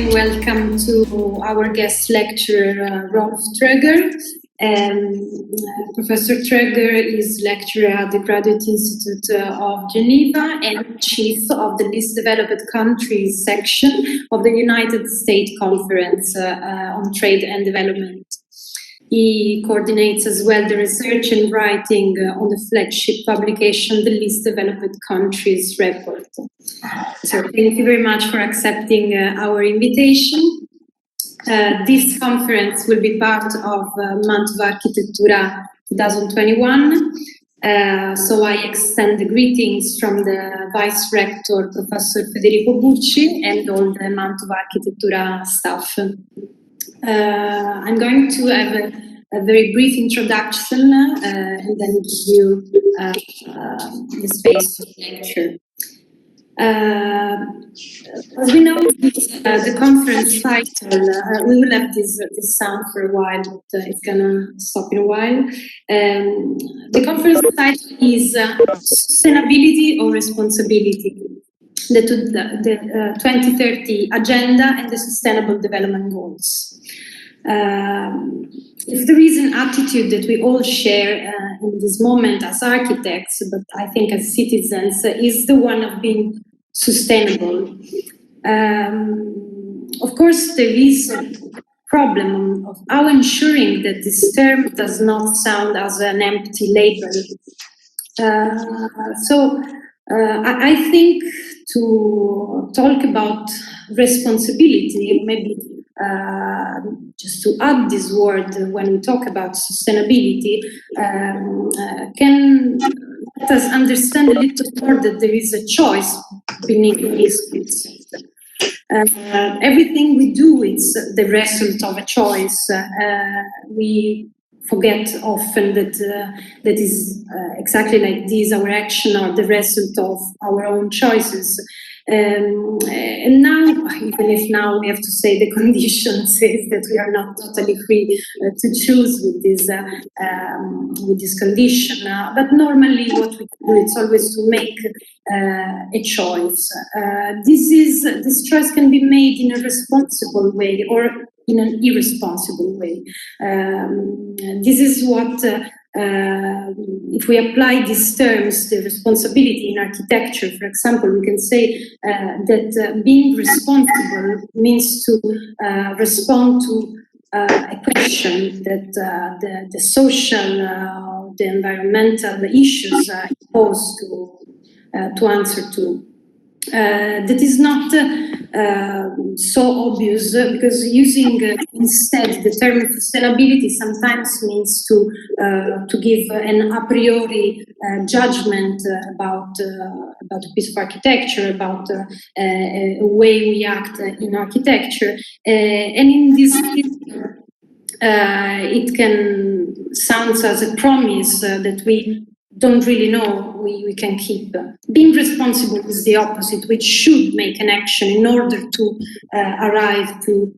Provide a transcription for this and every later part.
and welcome to our guest lecturer, Rolf Traeger. Professor Traeger is lecturer at the Graduate Institute of Geneva and chief of the Least Developed Countries section of the United States Conference on Trade and Development. He coordinates as well the research and writing on the flagship publication, the Least Developed Countries Report. So thank you very much for accepting our invitation. This conference will be part of Mantova Architettura 2021. So I extend the greetings from the Vice Rector, Professor Federico Bucci, and all the Mantova Architettura staff. I'm going to have a very brief introduction and then give you the space for the lecture. As we know, the conference title, we will have this sound for a while, but it's going to stop in a while. The conference title is Sustainability or Responsibility, the 2030 Agenda and the Sustainable Development Goals. If there is an attitude that we all share in this moment as architects, but I think as citizens, is the one of being sustainable. Of course, there is a problem of how ensuring that this term does not sound as an empty label. I think to talk about responsibility, maybe just to add this word when we talk about sustainability, can let us understand a little more that there is a choice beneath this. Everything we do is the result of a choice. We forget often that that is exactly like this. Our action are the result of our own choices. And now, even if now we have to say the conditions is that we are not totally free to choose with this condition. But normally, what we do is always to make a choice. This choice can be made in a responsible way or in an irresponsible way. This is what. If we apply these terms, the responsibility in architecture, for example, we can say that being responsible means to respond to a question that the social, the environmental issues pose to answer to. That is not so obvious because using instead the term sustainability sometimes means to give an a priori judgment about a piece of architecture, about a way we act in architecture, and in this case, it can sound as a promise that we don't really know we can keep. Being responsible is the opposite, which should make an action in order to arrive to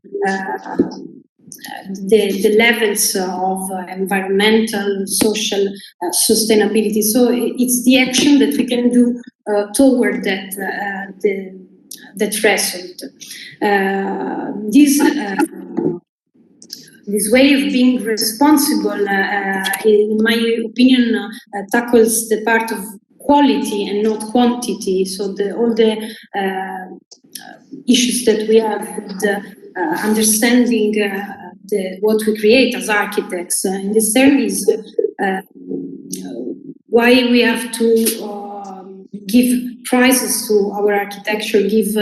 the levels of environmental, social sustainability. So it's the action that we can do toward that result. This way of being responsible, in my opinion, tackles the part of quality and not quantity. So all the issues that we have with understanding what we create as architects. In this term is why we have to give prizes to our architecture, give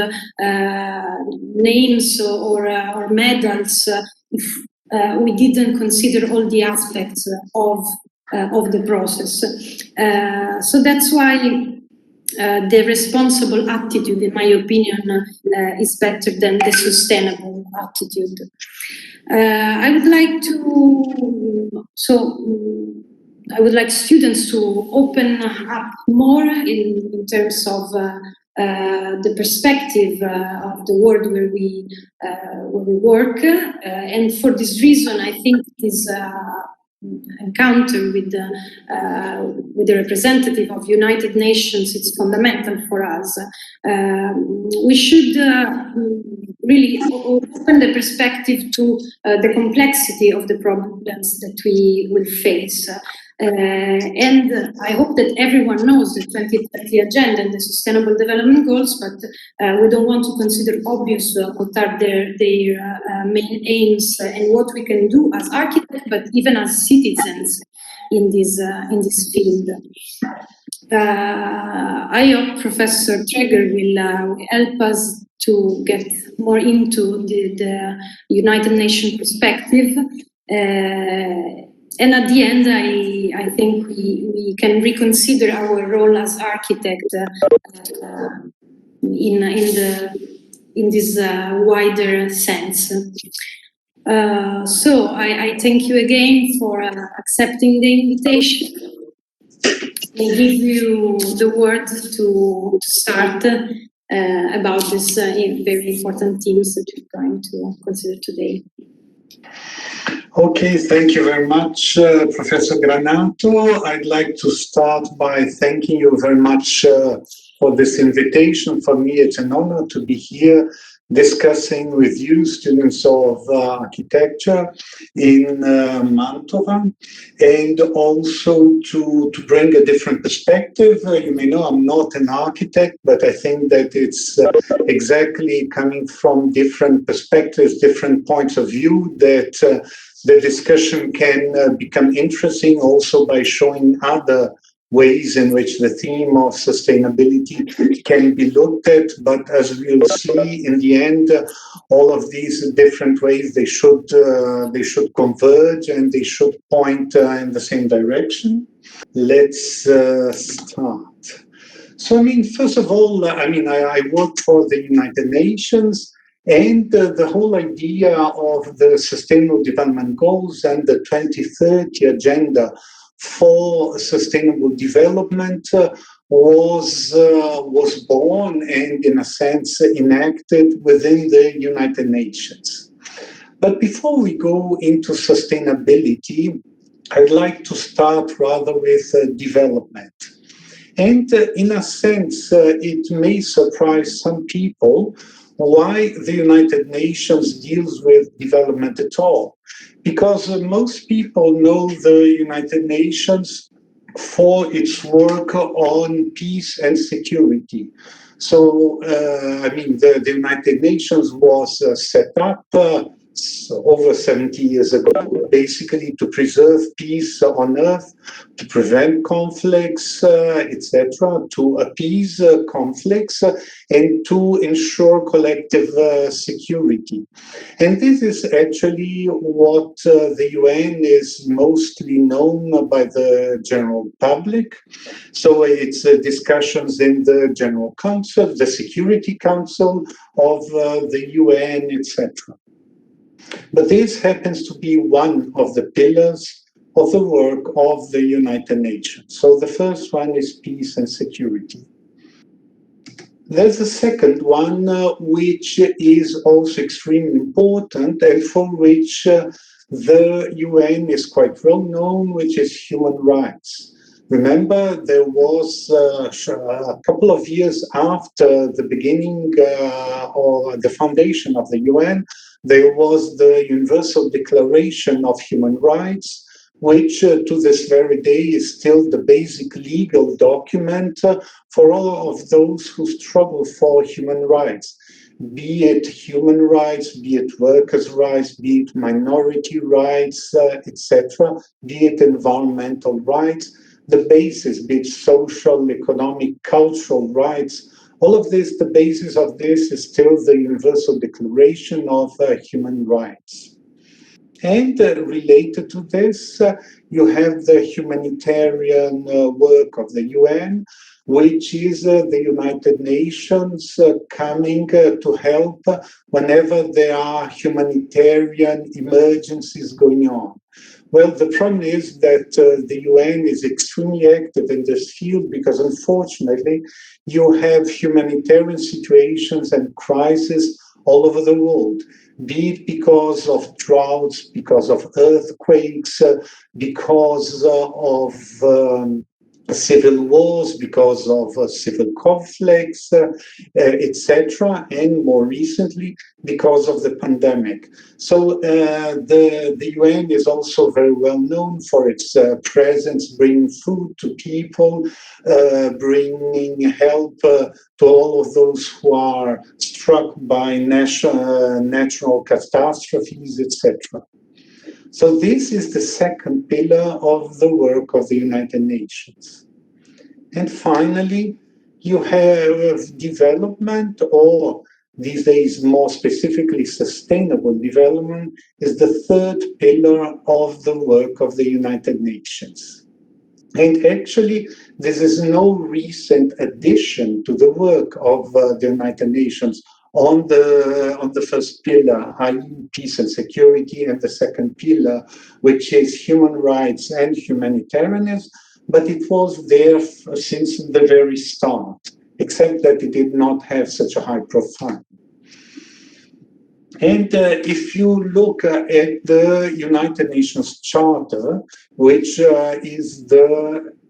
names or medals if we didn't consider all the aspects of the process. So that's why the responsible attitude, in my opinion, is better than the sustainable attitude. I would like students to open up more in terms of the perspective of the world where we work, and for this reason, I think it is encounter with the representative of United Nations, it's fundamental for us. We should really open the perspective to the complexity of the problems that we will face. And I hope that everyone knows the 2030 Agenda and the Sustainable Development Goals, but we don't want to consider obvious what are their main aims and what we can do as architects, but even as citizens in this field. I hope Professor Traeger will help us to get more into the United Nations perspective. And at the end, I think we can reconsider our role as architect in this wider sense. So I thank you again for accepting the invitation. I give you the word to start about this very important themes that we're going to consider today. Okay, thank you very much, Professor Granato. I'd like to start by thanking you very much for this invitation. For me, it's an honor to be here discussing with you, students of architecture in Mantova, and also to bring a different perspective. You may know I'm not an architect, but I think that it's exactly coming from different perspectives, different points of view that the discussion can become interesting also by showing other ways in which the theme of sustainability can be looked at. But as we'll see in the end, all of these different ways, they should converge and they should point in the same direction. Let's start. So, first of all, I work for the United Nations, and the whole idea of the Sustainable Development Goals and the 2030 Agenda for Sustainable Development was born and, in a sense, enacted within the United Nations. But before we go into sustainability, I'd like to start rather with development. And in a sense, it may surprise some people why the United Nations deals with development at all. Because most people know the United Nations for its work on peace and security. So, the United Nations was set up over 70 years ago, basically to preserve peace on Earth, to prevent conflicts, etc., to appease conflicts, and to ensure collective security. And this is actually what the UN is mostly known by the general public. So it's discussions in the General Council, the Security Council of the UN, etc. But this happens to be one of the pillars of the work of the United Nations. So the first one is peace and security. There's a second one, which is also extremely important and for which the UN is quite well known, which is human rights. Remember, there was a couple of years after the beginning or the foundation of the UN, there was the Universal Declaration of Human Rights, which to this very day is still the basic legal document for all of those who struggle for human rights, be it human rights, be it workers' rights, be it minority rights, etc., be it environmental rights, the basis, be it social, economic, cultural rights. All of this, the basis of this is still the Universal Declaration of Human Rights. And related to this, you have the humanitarian work of the UN, which is the United Nations coming to help whenever there are humanitarian emergencies going on. Well, the problem is that the UN is extremely active in this field because, unfortunately, you have humanitarian situations and crises all over the world, be it because of droughts, because of earthquakes, because of civil wars, because of civil conflicts, etc., and more recently, because of the pandemic. So the UN is also very well known for its presence, bringing food to people, bringing help to all of those who are struck by natural catastrophes, etc. So this is the second pillar of the work of the United Nations. And finally, you have development, or these days more specifically sustainable development, is the third pillar of the work of the United Nations. And actually, this is no recent addition to the work of the United Nations on the first pillar, i.e. peace and security, and the second pillar, which is human rights and humanitarianism, but it was there since the very start, except that it did not have such a high profile. And if you look at the United Nations Charter, which is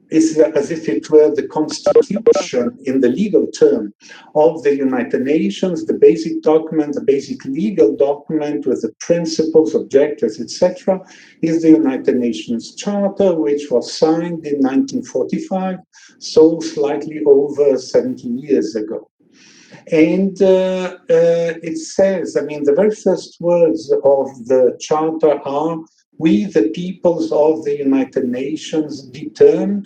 as if it were the constitution in the legal term of the United Nations, the basic document, the basic legal document with the principles, objectives, etc., is the United Nations Charter, which was signed in 1945, so slightly over 70 years ago. And it says, I mean, the very first words of the Charter are, "We, the peoples of the United Nations, determined."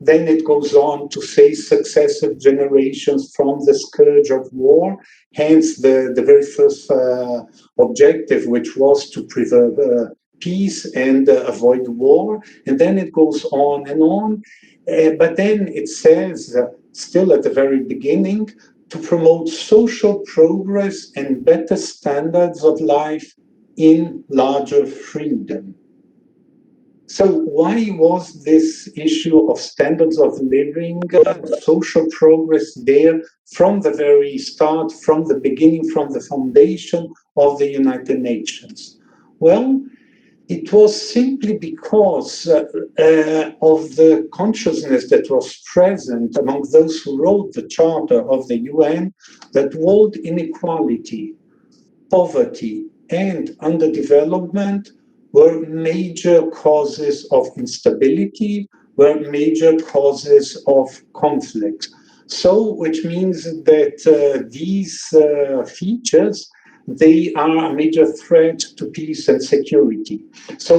Then it goes on to say, "Successive generations from the scourge of war." Hence, the very first objective, which was to preserve peace and avoid war. And then it goes on and on. But then it says, still at the very beginning, to promote social progress and better standards of life in larger freedom. So why was this issue of standards of living, social progress there from the very start, from the beginning, from the foundation of the United Nations? Well, it was simply because of the consciousness that was present among those who wrote the Charter of the UN that world inequality, poverty, and underdevelopment were major causes of instability, were major causes of conflict. So, which means that these features, they are a major threat to peace and security. So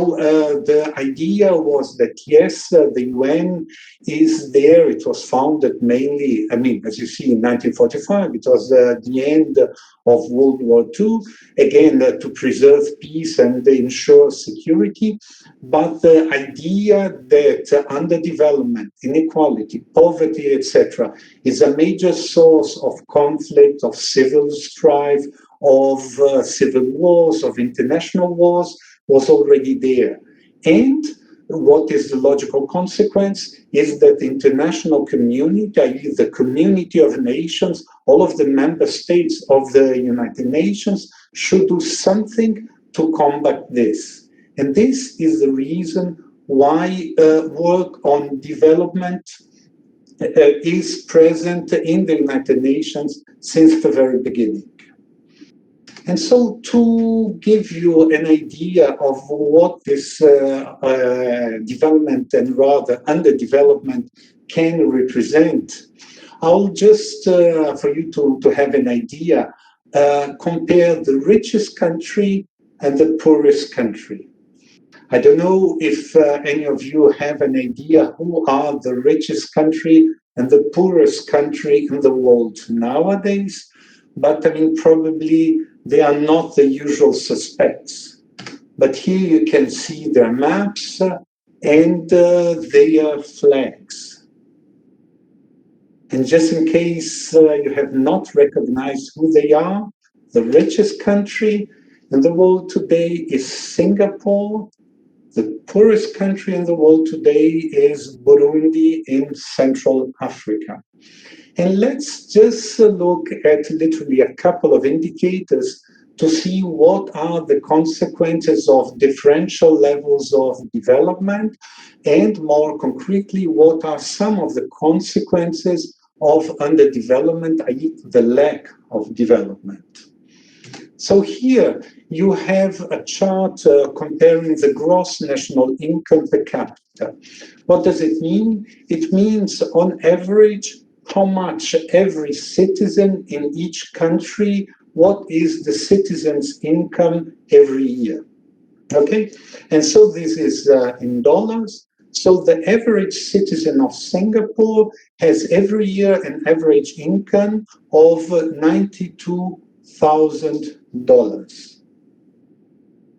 the idea was that, yes, the UN is there. It was founded mainly, I mean, as you see, in 1945, it was the end of World War II, again, to preserve peace and ensure security. But the idea that underdevelopment, inequality, poverty, etc., is a major source of conflict, of civil strife, of civil wars, of international wars, was already there. And what is the logical consequence is that the international community, i.e. the community of nations, all of the member states of the United Nations, should do something to combat this. And this is the reason why work on development is present in the United Nations since the very beginning. And so to give you an idea of what this development and rather underdevelopment can represent, I'll just, for you to have an idea, compare the richest country and the poorest country. I don't know if any of you have an idea who are the richest country and the poorest country in the world nowadays, but I mean, probably they are not the usual suspects. But here you can see their maps and their flags. And just in case you have not recognized who they are, the richest country in the world today is Singapore. The poorest country in the world today is Burundi in Central Africa. And let's just look at literally a couple of indicators to see what are the consequences of differential levels of development, and more concretely, what are some of the consequences of underdevelopment, i.e. the lack of development. So here you have a chart comparing the gross national income per capita. What does it mean? It means on average how much every citizen in each country, what is the citizen's income every year. Okay, and so this is in dollars. So the average citizen of Singapore has every year an average income of $92,000.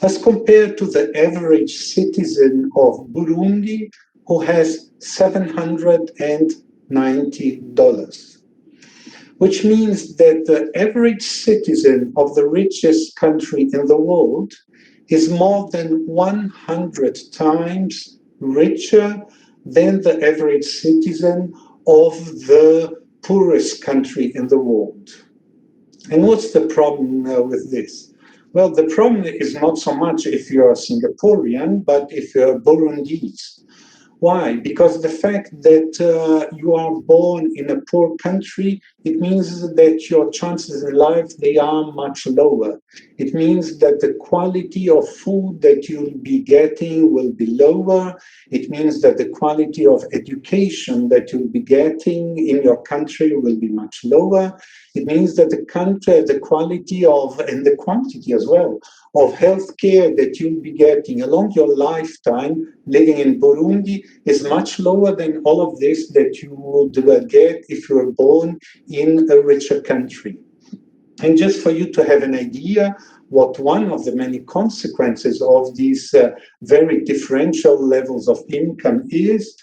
As compared to the average citizen of Burundi, who has $790, which means that the average citizen of the richest country in the world is more than 100 times richer than the average citizen of the poorest country in the world. And what's the problem with this? Well, the problem is not so much if you're a Singaporean, but if you're Burundese. Why? Because the fact that you are born in a poor country, it means that your chances in life, they are much lower. It means that the quality of food that you'll be getting will be lower. It means that the quality of education that you'll be getting in your country will be much lower. It means that the quality of, and the quantity as well, of healthcare that you'll be getting along your lifetime living in Burundi is much lower than all of this that you would get if you were born in a richer country. And just for you to have an idea what one of the many consequences of these very differential levels of income is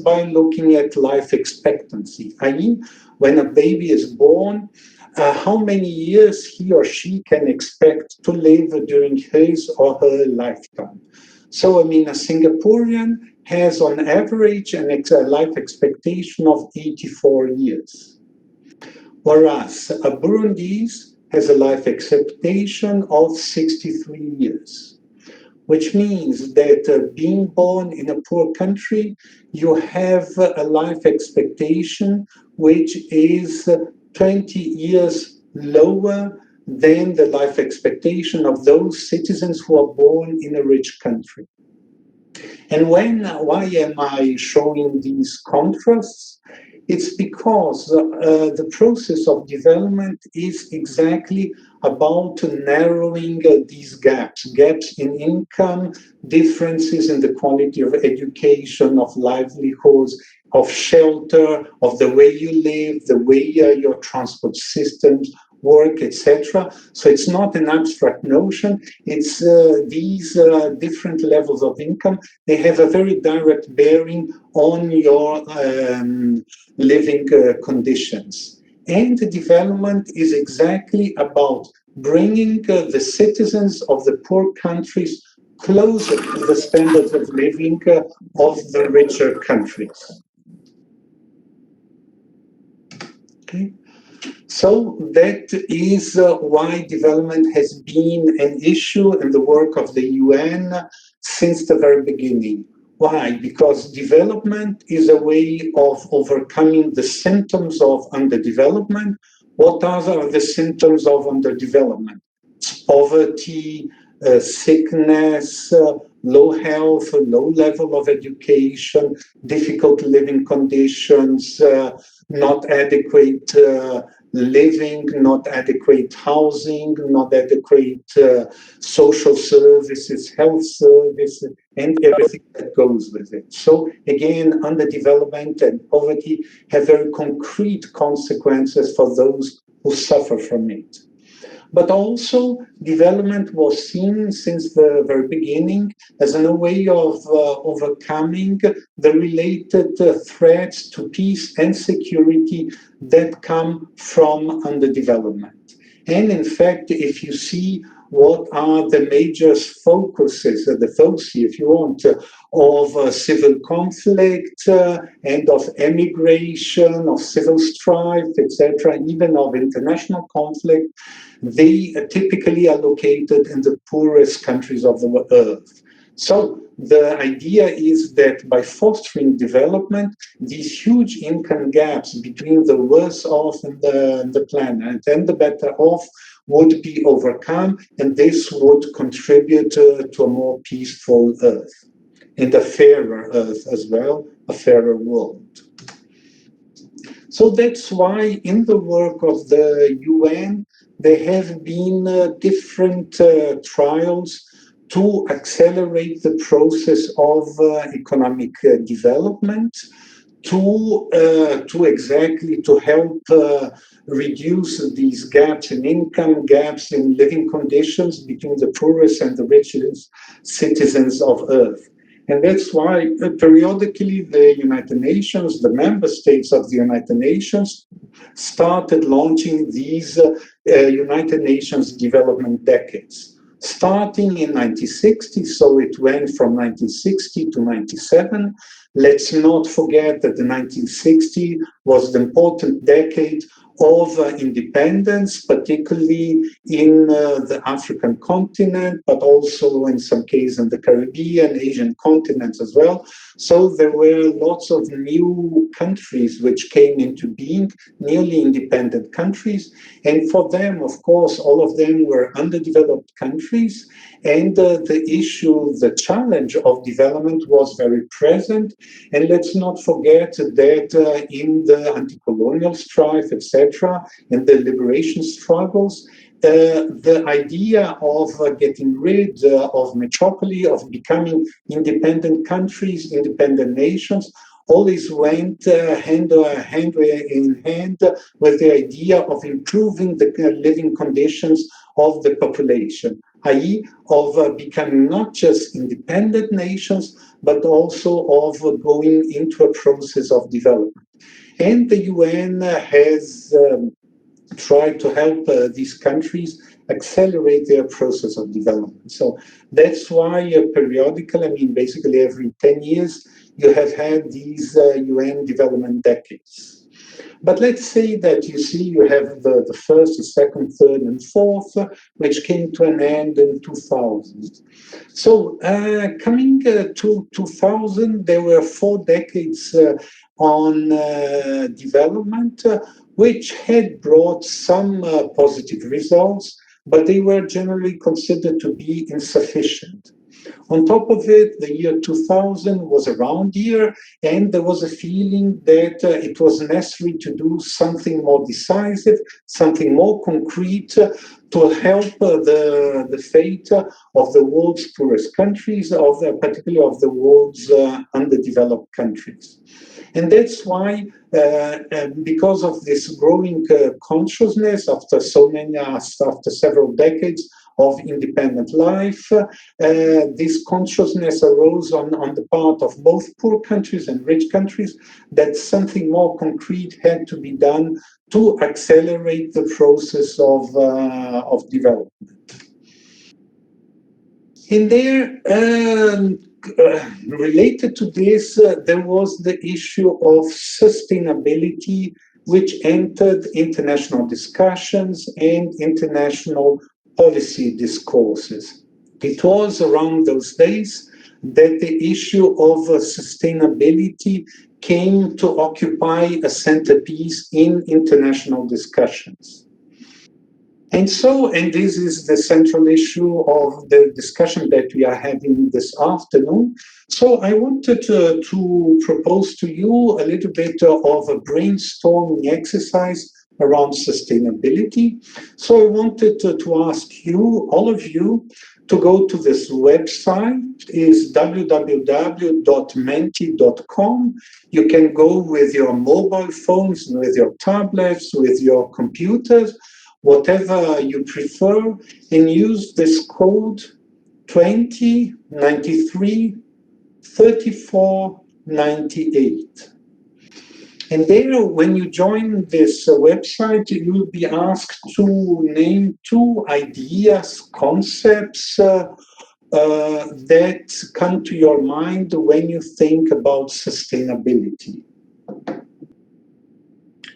by looking at life expectancy, i.e. when a baby is born, how many years he or she can expect to live during his or her lifetime. So, a Singaporean has on average a life expectation of 84 years, whereas a Burundese has a life expectation of 63 years, which means that being born in a poor country, you have a life expectation which is 20 years lower than the life expectation of those citizens who are born in a rich country. And why am I showing these contrasts? It's because the process of development is exactly about narrowing these gaps in income, differences in the quality of education, of livelihoods, of shelter, of the way you live, the way your transport systems work, etc. So it's not an abstract notion. It's these different levels of income. They have a very direct bearing on your living conditions. And the development is exactly about bringing the citizens of the poor countries closer to the standards of living of the richer countries. Okay. So that is why development has been an issue in the work of the UN since the very beginning. Why? Because development is a way of overcoming the symptoms of underdevelopment. What are the symptoms of underdevelopment? It's poverty, sickness, low health, low level of education, difficult living conditions, not adequate living, not adequate housing, not adequate social services, health services, and everything that goes with it. So again, underdevelopment and poverty have very concrete consequences for those who suffer from it. But also, development was seen since the very beginning as a way of overcoming the related threats to peace and security that come from underdevelopment. And in fact, if you see what are the major focuses, the foci, if you want, of civil conflict and of emigration, of civil strife, etc., even of international conflict. They typically are located in the poorest countries of the earth. So the idea is that by fostering development, these huge income gaps between the worse off in the planet and the better off would be overcome, and this would contribute to a more peaceful earth and a fairer earth as well, a fairer world. So that's why in the work of the UN, there have been different trials to accelerate the process of economic development, to exactly to help reduce these gaps in income, gaps in living conditions between the poorest and the richest citizens of Earth. And that's why periodically the United Nations, the member states of the United Nations, started launching these United Nations development decades. Starting in 1960, so it went from 1960 to 97. Let's not forget that the 1960 was the important decade of independence, particularly in the African continent, but also in some cases in the Caribbean, Asian continents as well. So there were lots of new countries which came into being, newly independent countries. And for them, of course, all of them were underdeveloped countries. And the issue, the challenge of development was very present. And let's not forget that in the anti-colonial strife, etc., and the liberation struggles, the idea of getting rid of metropoly, of becoming independent countries, independent nations, always went hand in hand with the idea of improving the living conditions of the population, i.e., of becoming not just independent nations, but also of going into a process of development. And the UN has tried to help these countries accelerate their process of development. So that's why periodically, I mean, basically every 10 years, you have had these UN development decades. But let's say that you see you have the first, the second, third, and fourth, which came to an end in 2000. So coming to 2000, there were 4 decades on development, which had brought some positive results, but they were generally considered to be insufficient. On top of it, the year 2000 was a round year, and there was a feeling that it was necessary to do something more decisive, something more concrete to help the fate of the world's poorest countries, particularly of the world's underdeveloped countries. And that's why, because of this growing consciousness after several decades of independent life, this consciousness arose on the part of both poor countries and rich countries that something more concrete had to be done to accelerate the process of development. In there, related to this, there was the issue of sustainability, which entered international discussions and international policy discourses. It was around those days that the issue of sustainability came to occupy a centerpiece in international discussions. And this is the central issue of the discussion that we are having this afternoon. So I wanted to propose to you a little bit of a brainstorming exercise around sustainability. So I wanted to ask you, all of you, to go to this website. Is www.menti.com. You can go with your mobile phones, with your tablets, with your computers, whatever you prefer, and use this code 2093 3498. And there, when you join this website, you will be asked to name 2 ideas, concepts that come to your mind when you think about sustainability.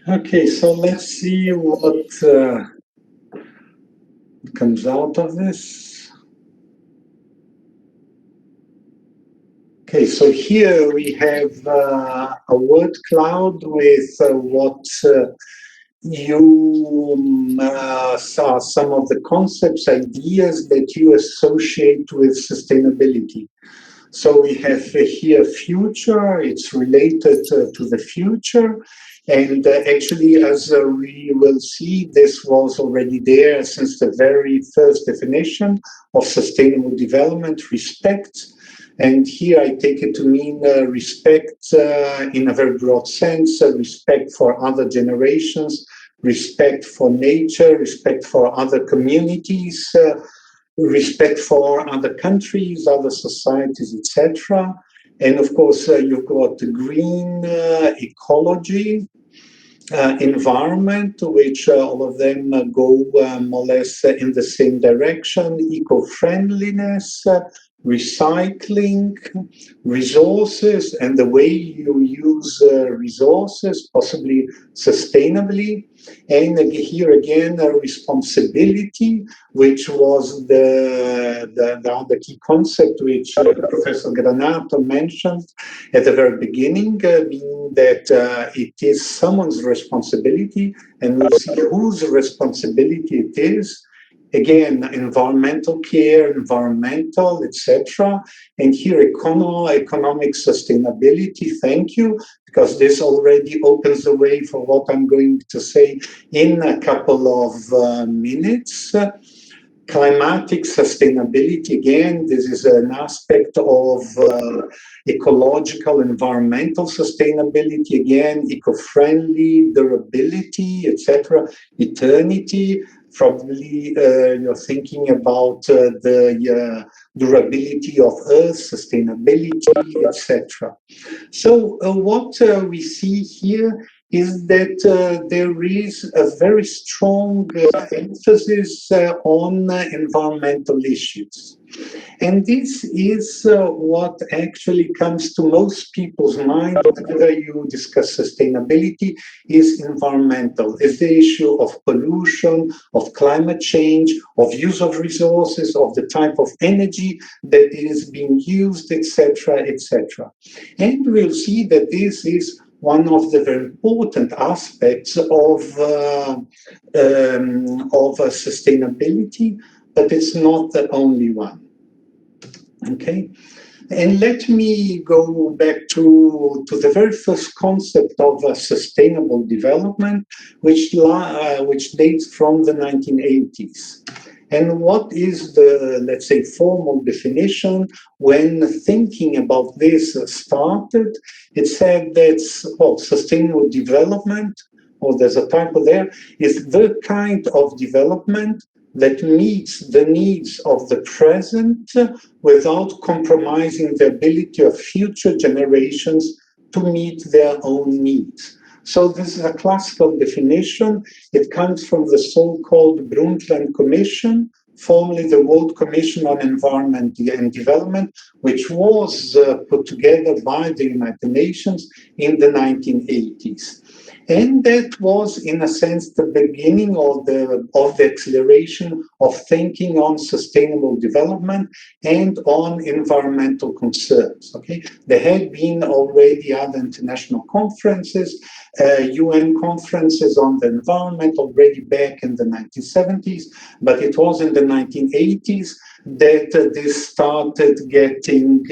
Okay, so let's see what comes out of this. Okay, so here we have a word cloud with what you saw, some of the concepts, ideas that you associate with sustainability. So we have here future, it's related to the future. And actually, as we will see, this was already there since the very first definition of sustainable development, respect. And here I take it to mean respect in a very broad sense, respect for other generations, respect for nature, respect for other communities, respect for other countries, other societies, etc. And of course, you've got green ecology, environment, which all of them go more or less in the same direction, eco-friendliness, recycling, resources, and the way you use resources, possibly sustainably. And here again, responsibility, which was the key concept which Professor Granato mentioned at the very beginning, meaning that it is someone's responsibility, and we'll see whose responsibility it is. Again, environmental care, environmental, etc. And here, economic sustainability, thank you, because this already opens the way for what I'm going to say in a couple of minutes. Climatic sustainability, again, this is an aspect of ecological, environmental sustainability, again, eco-friendly, durability, etc., eternity. Probably you're thinking about the durability of Earth, sustainability, etc. So what we see here is that there is a very strong emphasis on environmental issues. And this is what actually comes to most people's mind whenever you discuss sustainability, is environmental. It's the issue of pollution, of climate change, of use of resources, of the type of energy that is being used, etc., etc. And we'll see that this is one of the very important aspects of sustainability, but it's not the only one. Okay, and let me go back to the very first concept of sustainable development, which dates from the 1980s. And what is the, let's say, formal definition when thinking about this started? It said that sustainable development, or there's a typo there, is the kind of development that meets the needs of the present without compromising the ability of future generations to meet their own needs. So this is a classical definition. It comes from the so-called Brundtland Commission, formerly the World Commission on Environment and Development, which was put together by the United Nations in the 1980s. And that was, in a sense, the beginning of the acceleration of thinking on sustainable development and on environmental concerns. Okay, there had been already other international conferences, UN conferences on the environment already back in the 1970s, but it was in the 1980s that this started getting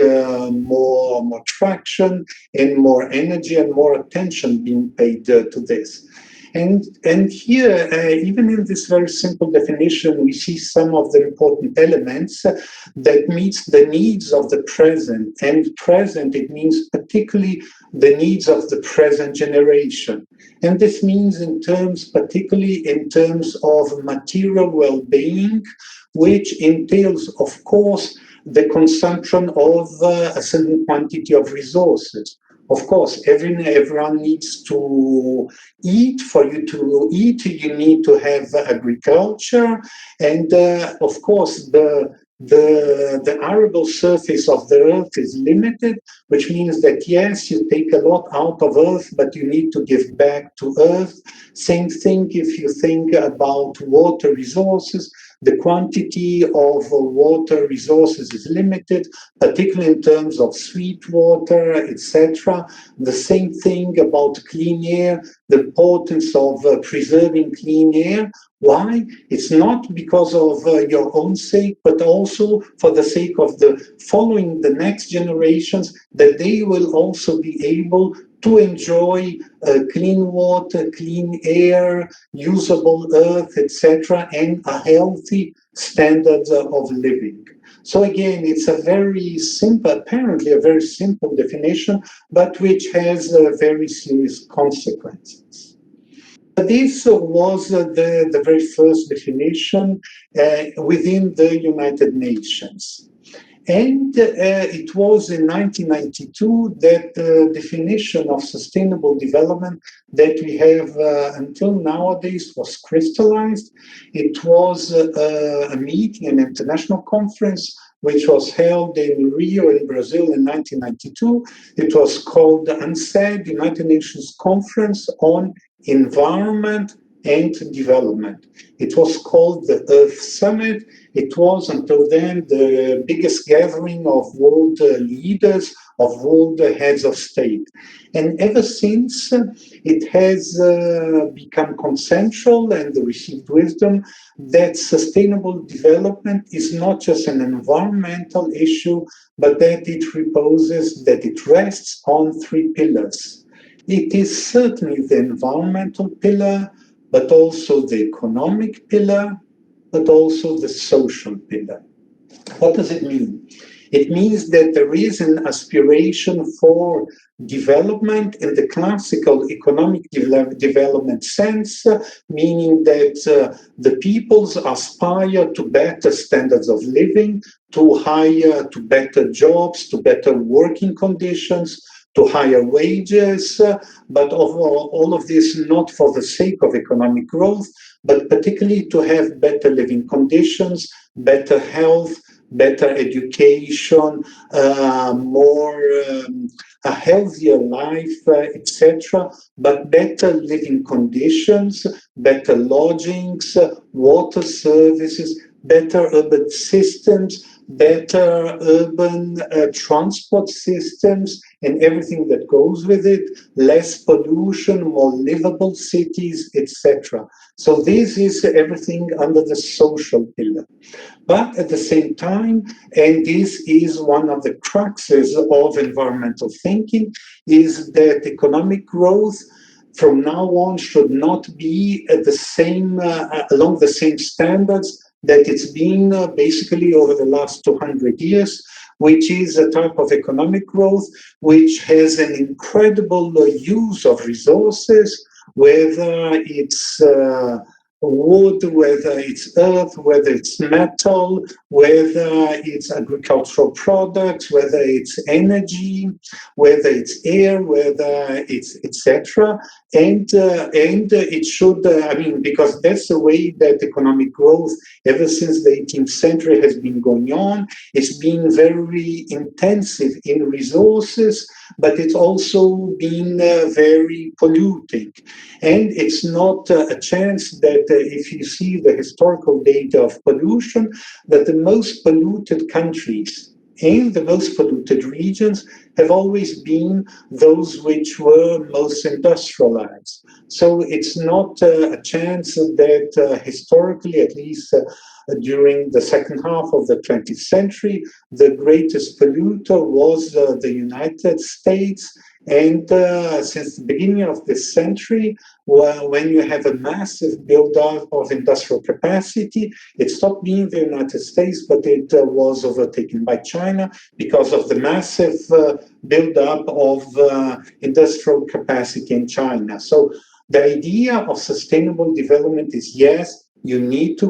more traction and more energy and more attention being paid to this. And here, even in this very simple definition, we see some of the important elements that meets the needs of the present. And present, it means particularly the needs of the present generation. And this means particularly in terms of material well-being, which entails, of course, the consumption of a certain quantity of resources. Of course, everyone needs to eat. For you to eat, you need to have agriculture, and of course, the arable surface of the earth is limited, which means that yes, you take a lot out of earth, but you need to give back to earth. Same thing if you think about water resources. The quantity of water resources is limited, particularly in terms of sweet water, etc. The same thing about clean air, the importance of preserving clean air. Why? It's not because of your own sake, but also for the sake of the following, the next generations, that they will also be able to enjoy clean water, clean air, usable earth, etc., and a healthy standard of living. So again, it's a very simple, apparently a very simple definition, but which has very serious consequences. This was the very first definition within the United Nations. And it was in 1992 that the definition of sustainable development that we have until nowadays was crystallized. It was a meeting, an international conference, which was held in Rio in Brazil in 1992. It was called the UNCED, United Nations Conference on Environment and Development. It was called the Earth Summit. It was until then the biggest gathering of world leaders, of world heads of state. And ever since, it has become consensual and received wisdom that sustainable development is not just an environmental issue, but that it reposes, that it rests on three pillars. It is certainly the environmental pillar, but also the economic pillar, but also the social pillar. What does it mean? It means that there is an aspiration for development in the classical economic development sense, meaning that the peoples aspire to better standards of living, to better jobs, to better working conditions, to higher wages, but all of this not for the sake of economic growth, but particularly to have better living conditions, better health, better education, a healthier life, etc., but better living conditions, better lodgings, water services, better urban systems, better urban transport systems and everything that goes with it, less pollution, more livable cities, etc. So this is everything under the social pillar. But at the same time, and this is one of the cruxes of environmental thinking, is that economic growth from now on should not be at the same along the same standards that it's been basically over the last 200 years, which is a type of economic growth which has an incredible use of resources, whether it's wood, whether it's earth, whether it's metal, whether it's agricultural products, whether it's energy, whether it's air, whether it's etc. And it should, because that's the way that economic growth ever since the 18th century has been going on. It's been very intensive in resources, but it's also been very polluting. And it's not a chance that if you see the historical data of pollution, that the most polluted countries and the most polluted regions have always been those which were most industrialized. So it's not a chance that historically, at least during the second half of the 20th century, the greatest polluter was the United States. And since the beginning of this century, when you have a massive build-up of industrial capacity, it stopped being the United States, but it was overtaken by China because of the massive build-up of industrial capacity in China. So the idea of sustainable development is, yes, you need to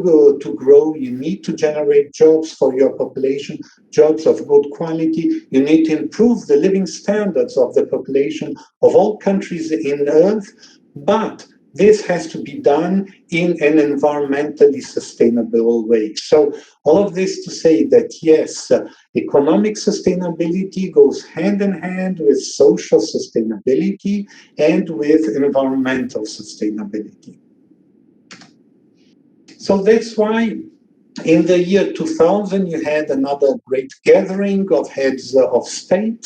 grow, you need to generate jobs for your population, jobs of good quality, you need to improve the living standards of the population of all countries in Earth, but this has to be done in an environmentally sustainable way. So all of this to say that, yes, economic sustainability goes hand in hand with social sustainability and with environmental sustainability. So that's why in the year 2000, you had another great gathering of heads of state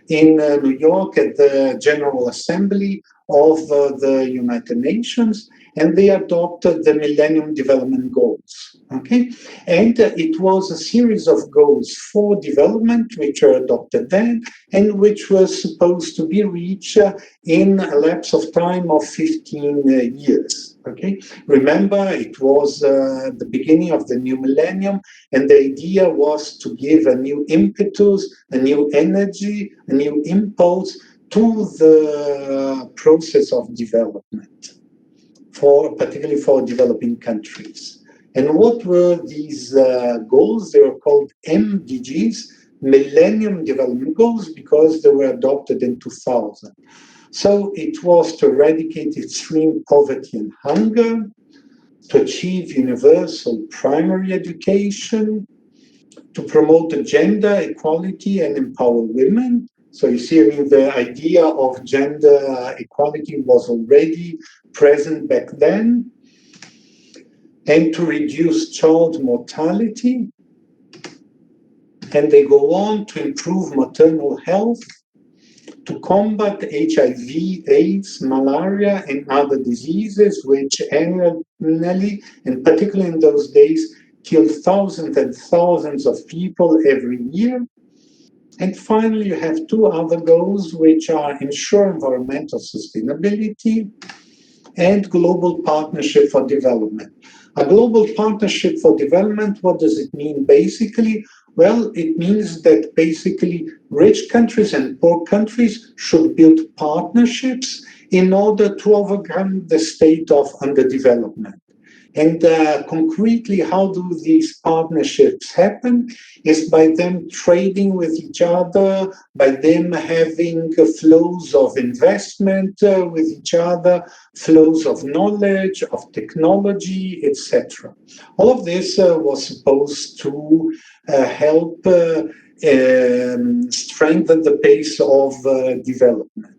in New York at the General Assembly of the United Nations, and they adopted the Millennium Development Goals. Okay, and it was a series of goals for development which were adopted then and which were supposed to be reached in a lapse of time of 15 years. Okay, remember it was the beginning of the new millennium, and the idea was to give a new impetus, a new energy, a new impulse to the process of development, particularly for developing countries. And what were these goals? They were called Mdgs, Millennium Development Goals, because they were adopted in 2000. So it was to eradicate extreme poverty and hunger, to achieve universal primary education, to promote gender equality and empower women. So you see, I mean, the idea of gender equality was already present back then. And to reduce child mortality. And they go on to improve maternal health, to combat HIV, AIDS, malaria, and other diseases, which annually, and particularly in those days, kill thousands and thousands of people every year. And finally, you have two other goals, which are ensure environmental sustainability and global partnership for development. A global partnership for development, what does it mean basically? Well, it means that basically rich countries and poor countries should build partnerships in order to overcome the state of underdevelopment. And concretely, how do these partnerships happen? Is by them trading with each other, by them having flows of investment with each other, flows of knowledge, of technology, etc. All of this was supposed to help strengthen the pace of development.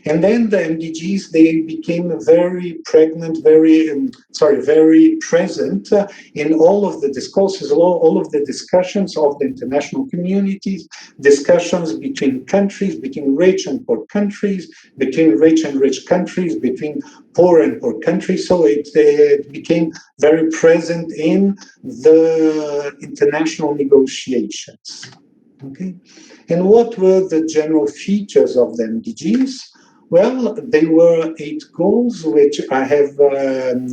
And then the Mdgs, they became very pregnant, very present in all of the discourses, all of the discussions of the international communities, discussions between countries, between rich and poor countries, between rich and rich countries, between poor and poor countries. So it became very present in the international negotiations. Okay, and what were the general features of the Mdgs? Well, there were 8 goals, which I have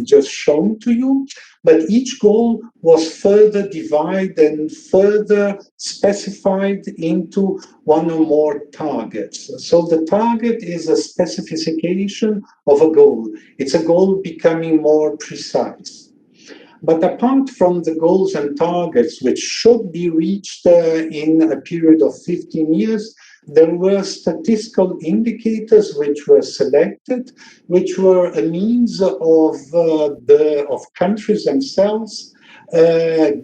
just shown to you, but each goal was further divided and further specified into one or more targets. So the target is a specification of a goal. It's a goal becoming more precise. But apart from the goals and targets, which should be reached in a period of 15 years, there were statistical indicators which were selected, which were a means of countries themselves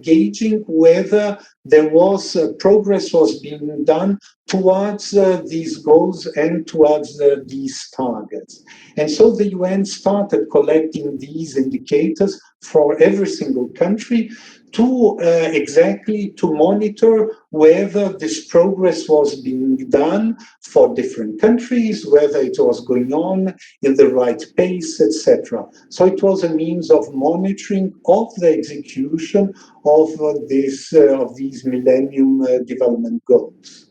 gauging whether there was progress was being done towards these goals and towards these targets. And so the UN started collecting these indicators for every single country to exactly to monitor whether this progress was being done for different countries, whether it was going on in the right pace, etc. So it was a means of monitoring of the execution of these Millennium Development Goals.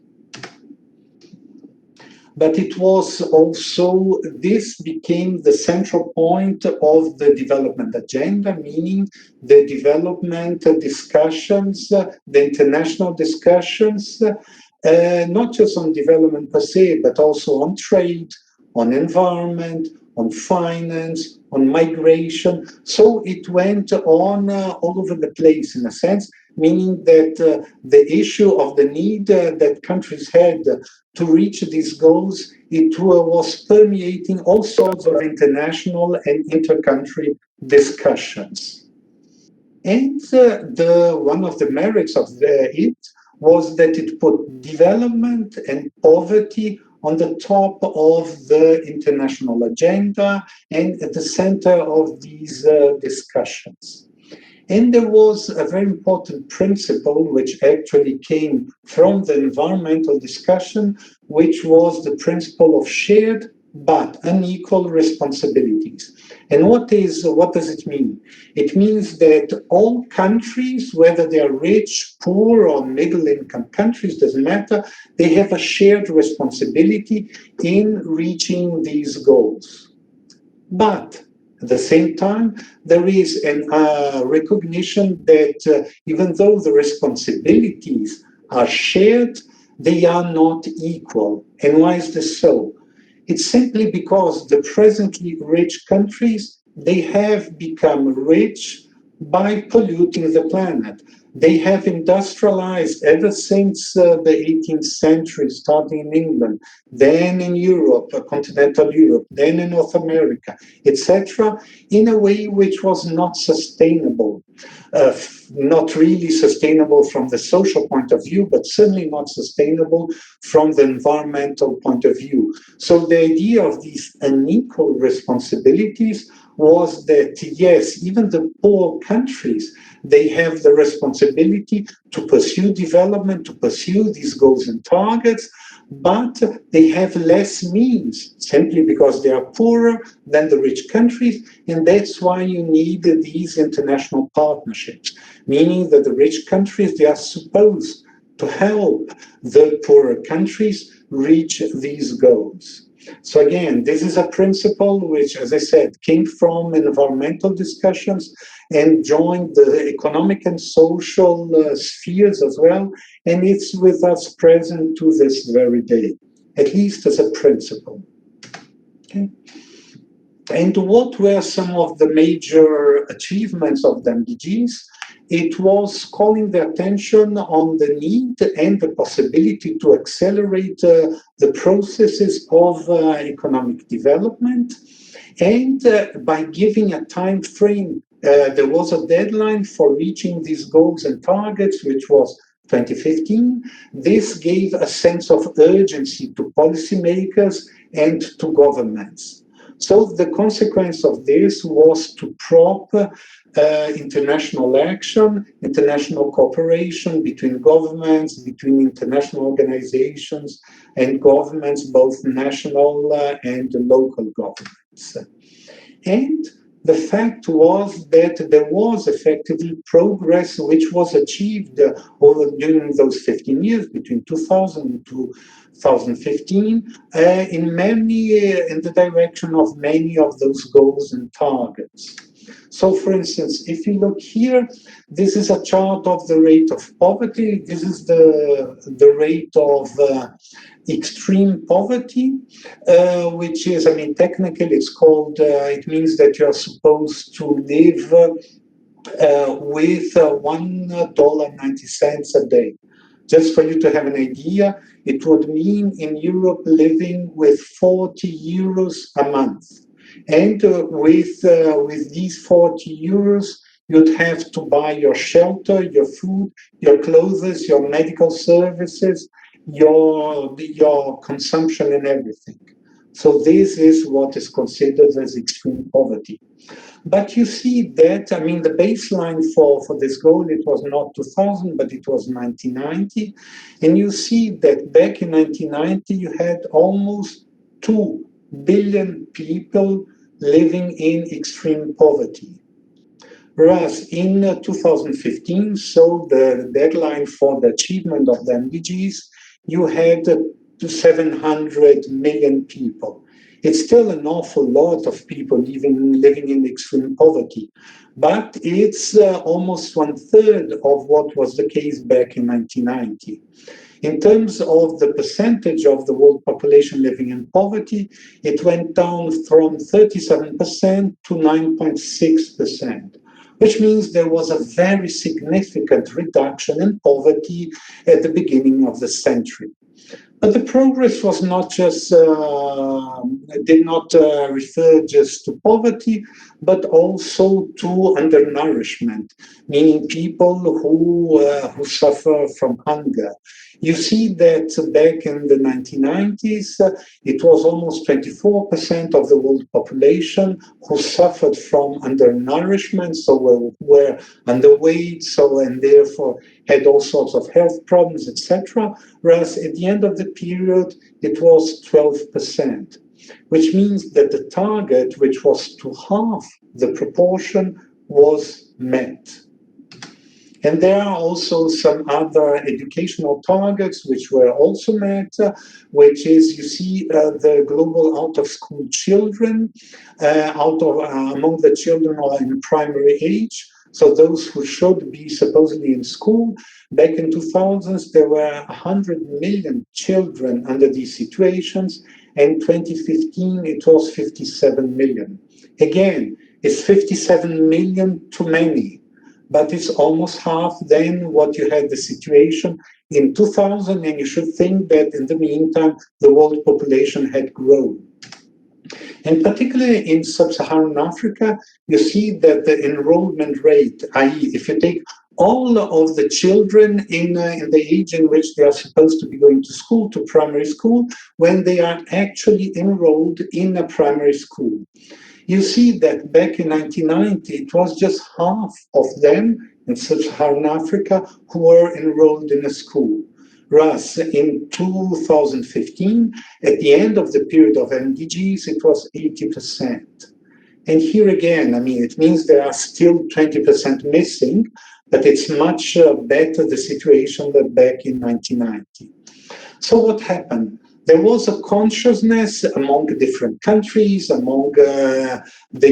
But it was also, this became the central point of the development agenda, meaning the development discussions, the international discussions, not just on development per se, but also on trade, on environment, on finance, on migration. So it went on all over the place in a sense, meaning that the issue of the need that countries had to reach these goals, it was permeating all sorts of international and inter-country discussions. And one of the merits of it was that it put development and poverty on the top of the international agenda and at the center of these discussions. And there was a very important principle which actually came from the environmental discussion, which was the principle of shared but unequal responsibilities. And what does it mean? It means that all countries, whether they are rich, poor, or middle-income countries, doesn't matter, they have a shared responsibility in reaching these goals. But at the same time, there is a recognition that even though the responsibilities are shared, they are not equal. And why is this so? It's simply because the presently rich countries, they have become rich by polluting the planet. They have industrialized ever since the 18th century, starting in England, then in Europe, continental Europe, then in North America, etc., in a way which was not sustainable. Not really sustainable from the social point of view, but certainly not sustainable from the environmental point of view. So the idea of these unequal responsibilities was that, yes, even the poor countries, they have the responsibility to pursue development, to pursue these goals and targets, but they have less means simply because they are poorer than the rich countries. And that's why you need these international partnerships, meaning that the rich countries, they are supposed to help the poorer countries reach these goals. So again, this is a principle which, as I said, came from environmental discussions and joined the economic and social spheres as well. And it's with us present to this very day, at least as a principle. Okay. And what were some of the major achievements of the Mdgs? It was calling the attention on the need and the possibility to accelerate the processes of economic development. And by giving a time frame, there was a deadline for reaching these goals and targets, which was 2015. This gave a sense of urgency to policymakers and to governments. So the consequence of this was to prop international action, international cooperation between governments, between international organizations and governments, both national and local governments. And the fact was that there was effectively progress which was achieved during those 15 years, between 2000 and 2015, in the direction of many of those goals and targets. So, for instance, if you look here, this is a chart of the rate of poverty. This is the rate of extreme poverty, which is, technically it's called, it means that you're supposed to live with $1.90 a day. Just for you to have an idea, it would mean in Europe living with 40 euros a month. And with these 40 euros, you'd have to buy your shelter, your food, your clothes, your medical services, your consumption and everything. So this is what is considered as extreme poverty. But you see that, the baseline for this goal, it was not 2000, but it was 1990. And you see that back in 1990, you had almost 2 billion people living in extreme poverty. Whereas in 2015, so the deadline for the achievement of the Mggs, you had 700 million people. It's still an awful lot of people living in extreme poverty, but it's almost 1/3 of what was the case back in 1990. In terms of the percentage of the world population living in poverty, it went down from 37% to 9.6%, which means there was a very significant reduction in poverty at the beginning of the century. But the progress was not just, did not refer just to poverty, but also to undernourishment, meaning people who suffer from hunger. You see that back in the 1990s, it was almost 24% of the world population who suffered from undernourishment, so were underweight, and therefore had all sorts of health problems, etc. Whereas at the end of the period, it was 12%, which means that the target, which was to halve the proportion, was met. And there are also some other educational targets which were also met, which is, you see, the global out-of-school children, among the children who are in primary age, so those who should be supposedly in school. Back in 2000s, there were 100 million children under these situations, and 2015 it was 57 million. Again, it's 57 million too many, but it's almost half than what you had the situation in 2000, and you should think that in the meantime, the world population had grown. And particularly in sub-Saharan Africa, you see that the enrollment rate, i.e., if you take all of the children in the age in which they are supposed to be going to school, to primary school, when they are actually enrolled in a primary school, you see that back in 1990, it was just half of them in sub-Saharan Africa who were enrolled in a school. Whereas in 2015, at the end of the period of Mdgs, it was 80%. And here again, I mean, it means there are still 20% missing, but it's much better the situation than back in 1990. So what happened? There was a consciousness among different countries, among the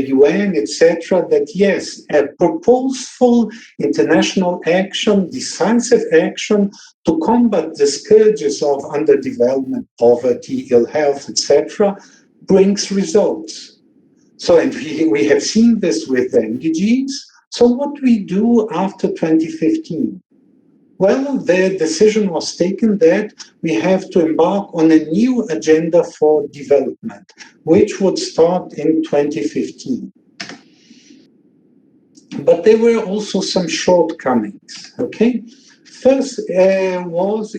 UN, etc., that yes, a purposeful international action, decisive action to combat the scourges of underdevelopment, poverty, ill health, etc., brings results. So, and we have seen this with the Mggs. So what do we do after 2015? Well, the decision was taken that we have to embark on a new agenda for development, which would start in 2015. But there were also some shortcomings, okay? First was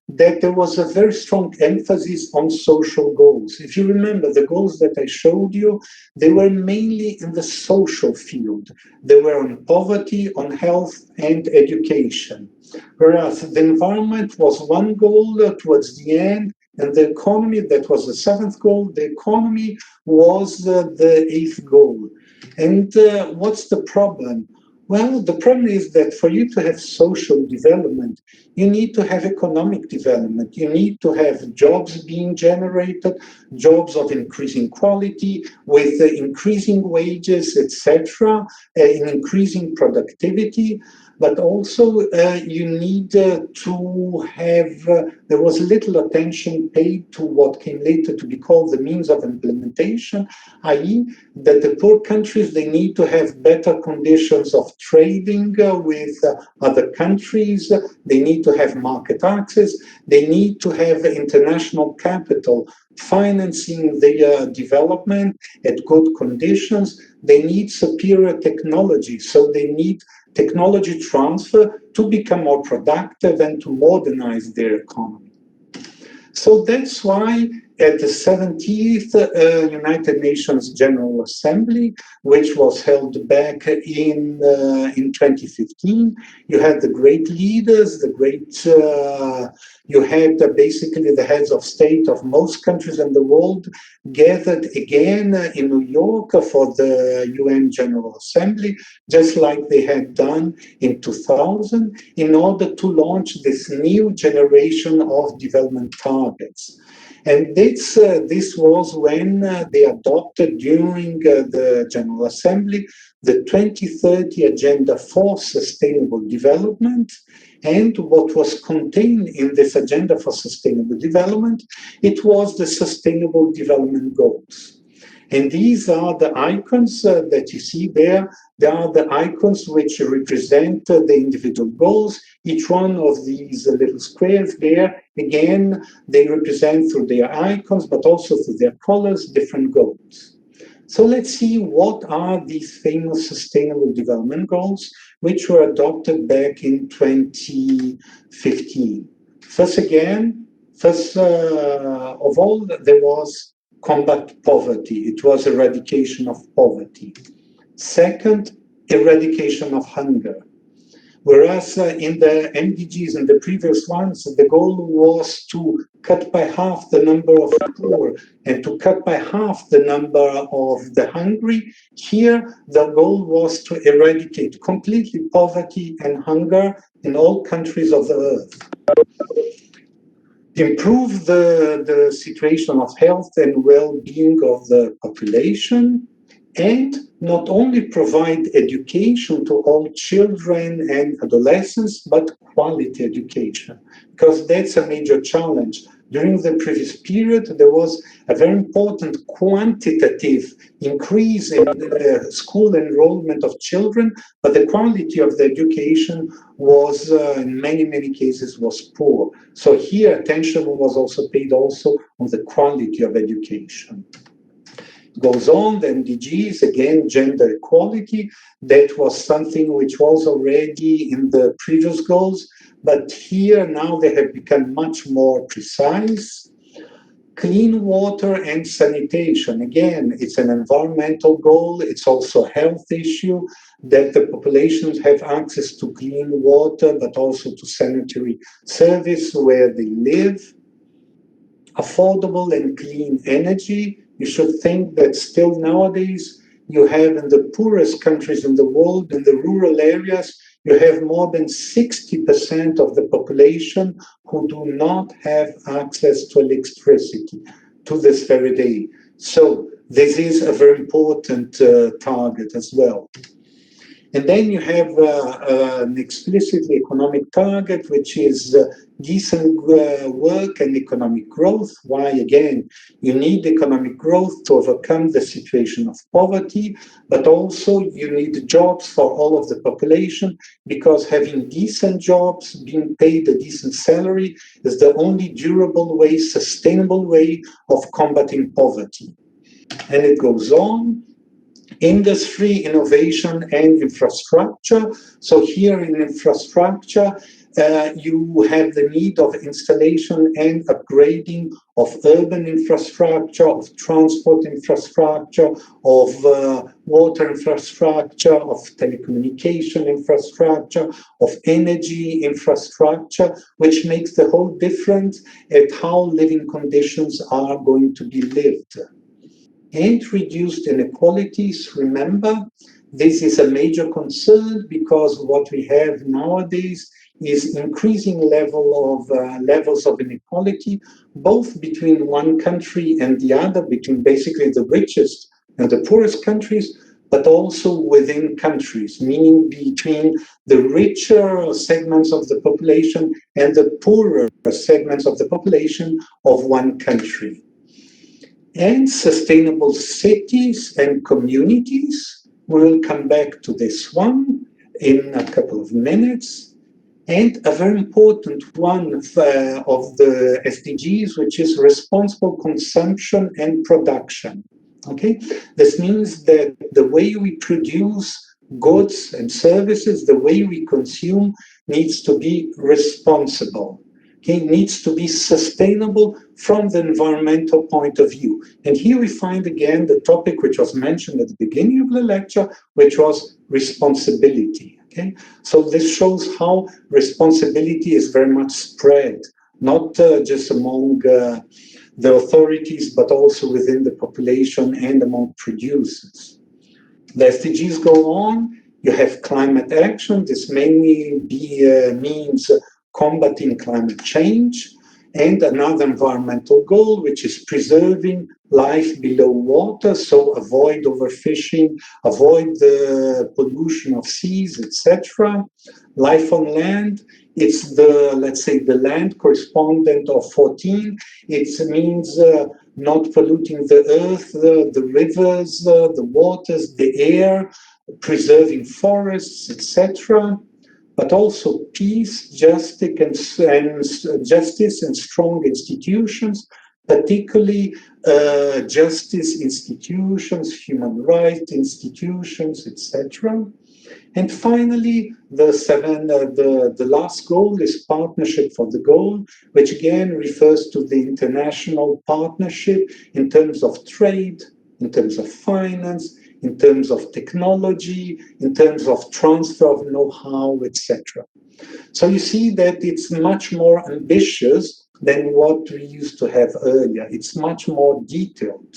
that there was a very strong emphasis on social goals. If you remember, the goals that I showed you, they were mainly in the social field. They were on poverty, on health, and education. Whereas the environment was one goal towards the end, and the economy, that was the seventh goal, the economy was the eighth goal. And what's the problem? Well, the problem is that for you to have social development, you need to have economic development. You need to have jobs being generated, jobs of increasing quality, with increasing wages, etc., increasing productivity. But also you need to have, there was little attention paid to what came later to be called the means of implementation, i.e. that the poor countries, they need to have better conditions of trading with other countries, they need to have market access, they need to have international capital financing their development at good conditions, they need superior technology, so they need technology transfer to become more productive and to modernize their economy. So that's why at the 70th United Nations General Assembly, which was held back in 2015, you had the great leaders, you had basically the heads of state of most countries in the world gathered again in New York for the UN General Assembly, just like they had done in 2000, in order to launch this new generation of development targets. And this was when they adopted during the General Assembly the 2030 Agenda for Sustainable Development. And what was contained in this Agenda for Sustainable Development, it was the Sustainable Development Goals. And these are the icons that you see there. They are the icons which represent the individual goals. Each one of these little squares there, again, they represent through their icons, but also through their colors, different goals. So let's see what are these famous Sustainable Development Goals, which were adopted back in 2015. First of all, there was combat poverty. It was eradication of poverty. Second, eradication of hunger. Whereas in the Mdgs and the previous ones, the goal was to cut by half the number of poor and to cut by half the number of the hungry. Here, the goal was to eradicate completely poverty and hunger in all countries of the earth. Improve the situation of health and well-being of the population, and not only provide education to all children and adolescents, but quality education, because that's a major challenge. During the previous period, there was a very important quantitative increase in school enrollment of children, but the quality of the education was, in many cases, was poor. So here, attention was also paid also on the quality of education. Goes on, the Mdgs, again, gender equality. That was something which was already in the previous goals, but here now they have become much more precise. Clean water and sanitation. Again, it's an environmental goal. It's also a health issue that the populations have access to clean water, but also to sanitary service where they live. Affordable and clean energy. You should think that still nowadays you have in the poorest countries in the world, in the rural areas, you have more than 60% of the population who do not have access to electricity to this very day. So this is a very important target as well. And then you have an explicitly economic target, which is decent work and economic growth. Why? Again, you need economic growth to overcome the situation of poverty, but also you need jobs for all of the population, because having decent jobs, being paid a decent salary, is the only durable way, sustainable way of combating poverty. And it goes on. Industry, innovation, and infrastructure. So here in infrastructure, you have the need of installation and upgrading of urban infrastructure, of transport infrastructure, of water infrastructure, of telecommunication infrastructure, of energy infrastructure, which makes the whole difference at how living conditions are going to be lived. And reduced inequalities. Remember, this is a major concern because what we have nowadays is increasing levels of inequality, both between one country and the other, between basically the richest and the poorest countries, but also within countries, meaning between the richer segments of the population and the poorer segments of the population of one country. And sustainable cities and communities. We'll come back to this one in a couple of minutes. And a very important one of the SDGs, which is responsible consumption and production. Okay, this means that the way we produce goods and services, the way we consume, needs to be responsible. It needs to be sustainable from the environmental point of view. And here we find again the topic which was mentioned at the beginning of the lecture, which was responsibility. Okay, so this shows how responsibility is very much spread, not just among the authorities, but also within the population and among producers. The SDGs go on. You have climate action. This mainly means combating climate change. And another environmental goal, which is preserving life below water, so avoid overfishing, avoid the pollution of seas, etc. Life on land, it's the, let's say, the land correspondent of 14. It means not polluting the earth, the rivers, the waters, the air, preserving forests, etc. But also peace, justice, and strong institutions, particularly justice institutions, human rights institutions, etc. And finally, the last goal is partnership for the goal, which again refers to the international partnership in terms of trade, in terms of finance, in terms of technology, in terms of transfer of know-how, etc. So you see that it's much more ambitious than what we used to have earlier. It's much more detailed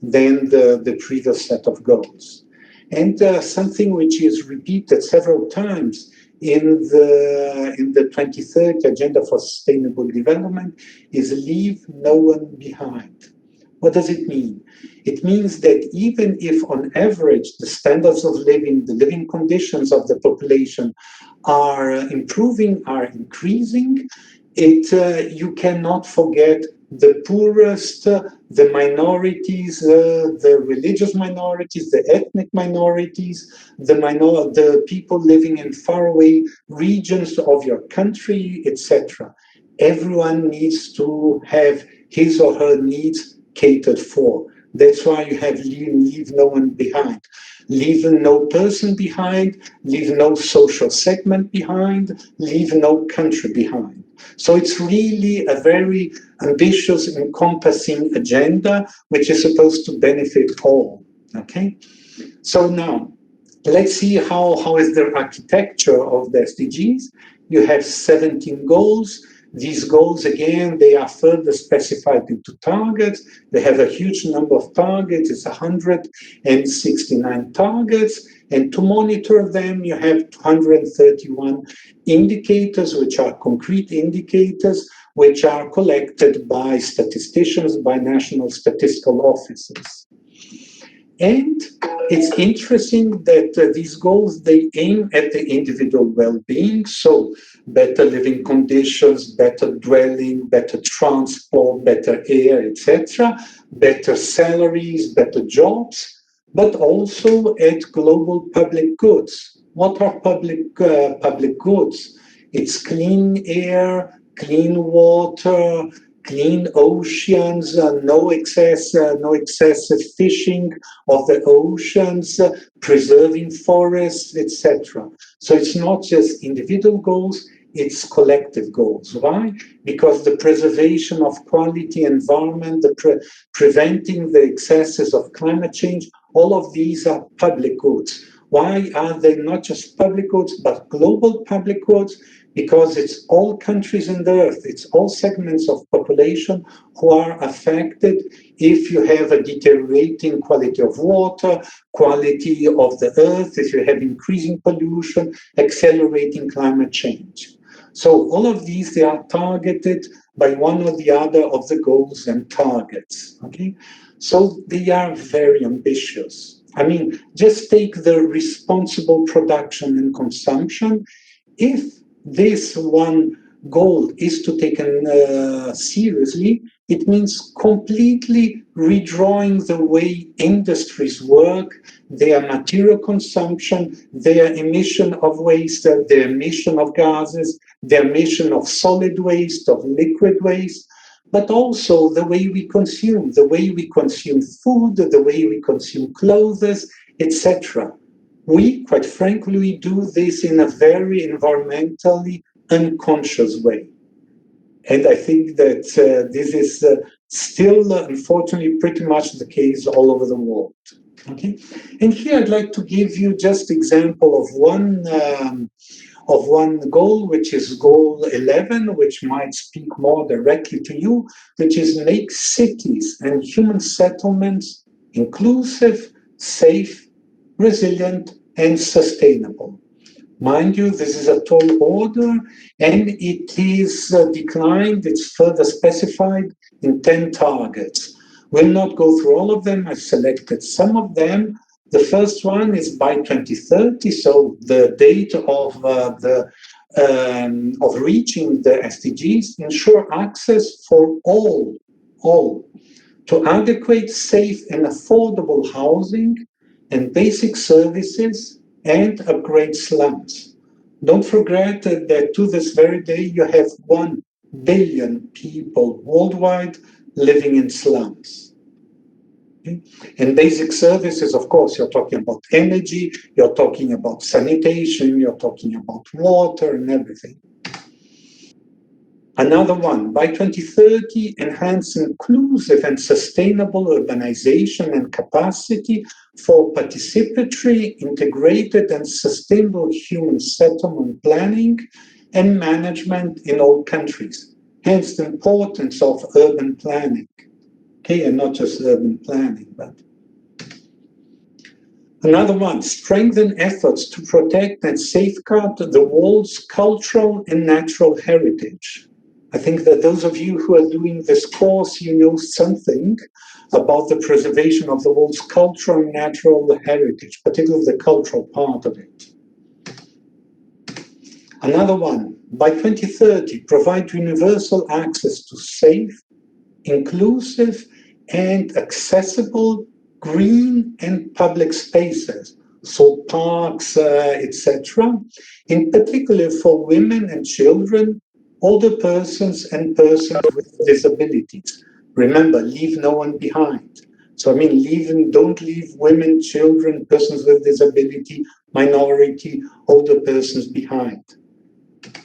than the previous set of goals. And something which is repeated several times in the 2030 Agenda for Sustainable Development is leave no one behind. What does it mean? It means that even if on average the standards of living, the living conditions of the population are improving, are increasing, you cannot forget the poorest, the minorities, the religious minorities, the ethnic minorities, the people living in faraway regions of your country, etc. Everyone needs to have his or her needs catered for. That's why you have leave no one behind. Leave no person behind, leave no social segment behind, leave no country behind. So it's really a very ambitious, encompassing agenda, which is supposed to benefit all. Okay? So now, let's see how is the architecture of the SDGs. You have 17 goals. These goals, again, they are further specified into targets. They have a huge number of targets. It's 169 targets. And to monitor them, you have 231 indicators, which are concrete indicators, which are collected by statisticians, by national statistical offices. And it's interesting that these goals, they aim at the individual well-being, so better living conditions, better dwelling, better transport, better air, etc., better salaries, better jobs, but also at global public goods. What are public goods? It's clean air, clean water, clean oceans, no excessive fishing of the oceans, preserving forests, etc. So it's not just individual goals, it's collective goals. Why? Because the preservation of quality environment, preventing the excesses of climate change, all of these are public goods. Why are they not just public goods, but global public goods? Because it's all countries in the earth, it's all segments of population who are affected if you have a deteriorating quality of water, quality of the earth, if you have increasing pollution, accelerating climate change. So all of these, they are targeted by one or the other of the goals and targets, okay? So they are very ambitious. I mean, just take the responsible production and consumption. If this one goal is to take seriously, it means completely redrawing the way industries work, their material consumption, their emission of waste, their emission of gases, their emission of solid waste, of liquid waste, but also the way we consume food, the way we consume clothes, etc. We, quite frankly, do this in a very environmentally unconscious way. And I think that this is still, unfortunately, pretty much the case all over the world. Okay, and here I'd like to give you just example of one goal, which is goal 11, which might speak more directly to you, which is make cities and human settlements inclusive, safe, resilient, and sustainable. Mind you, this is a tall order, and it is declined, it's further specified in 10 targets. We'll not go through all of them, I've selected some of them. The first one is by 2030, so the date of reaching the SDGs, ensure access for all to adequate, safe, and affordable housing and basic services and upgrade slums. Don't forget that to this very day, you have 1 billion people worldwide living in slums. Okay? And basic services, of course, you're talking about energy, you're talking about sanitation, you're talking about water and everything. Another one, by 2030, enhance inclusive and sustainable urbanization and capacity for participatory, integrated, and sustainable human settlement planning and management in all countries. Hence the importance of urban planning. Okay, and not just urban planning, but another one, strengthen efforts to protect and safeguard the world's cultural and natural heritage. I think that those of you who are doing this course, you know something about the preservation of the world's cultural and natural heritage, particularly the cultural part of it. Another one, by 2030, provide universal access to safe, inclusive, and accessible green and public spaces, so parks, etc., in particular for women and children, older persons, and persons with disabilities. Remember, leave no one behind. So, I mean, don't leave women, children, persons with disability, minority, older persons behind.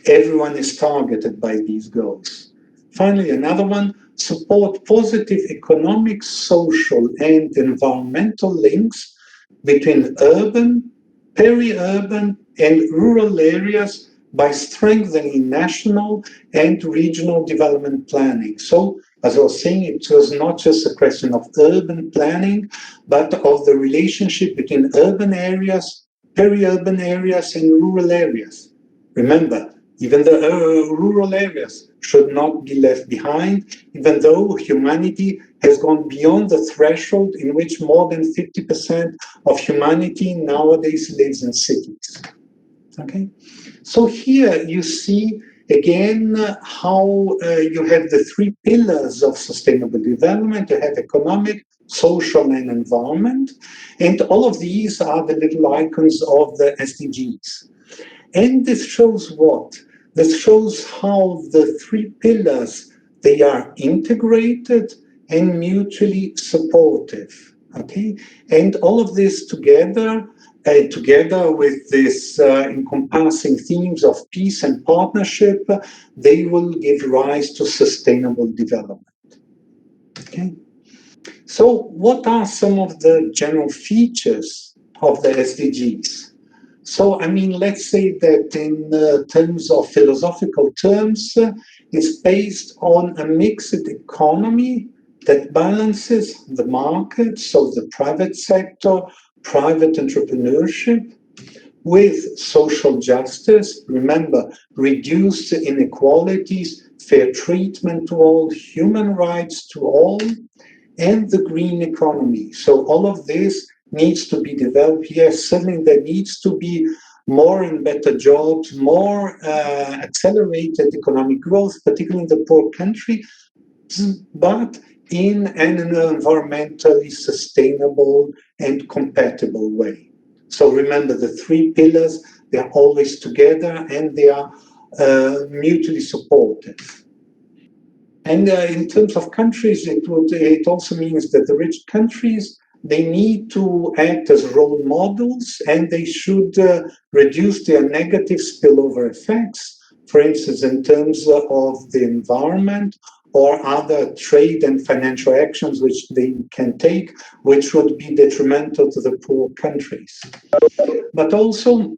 Everyone is targeted by these goals. Finally, another one, support positive economic, social, and environmental links between urban, peri-urban, and rural areas by strengthening national and regional development planning. So, as I was saying, it was not just a question of urban planning, but of the relationship between urban areas, peri-urban areas, and rural areas. Remember, even the rural areas should not be left behind, even though humanity has gone beyond the threshold in which more than 50% of humanity nowadays lives in cities. Okay? So here you see again how you have the 3 pillars of sustainable development. You have economic, social, and environment. And all of these are the little icons of the SDGs. And this shows what? This shows how the 3 pillars, they are integrated and mutually supportive. Okay? And all of this together with this encompassing themes of peace and partnership, they will give rise to sustainable development. Okay? So what are some of the general features of the SDGs? So, I mean, let's say that in terms of philosophical terms, it's based on a mixed economy that balances the market, so the private sector, private entrepreneurship, with social justice. Remember, reduced inequalities, fair treatment to all, human rights to all, and the green economy. So all of this needs to be developed. Yes, certainly there needs to be more and better jobs, more accelerated economic growth, particularly in the poor country, but in an environmentally sustainable and compatible way. So remember, the 3 pillars, they are always together and they are mutually supportive. And in terms of countries, it also means that the rich countries, they need to act as role models and they should reduce their negative spillover effects, for instance, in terms of the environment or other trade and financial actions which they can take, which would be detrimental to the poor countries. But also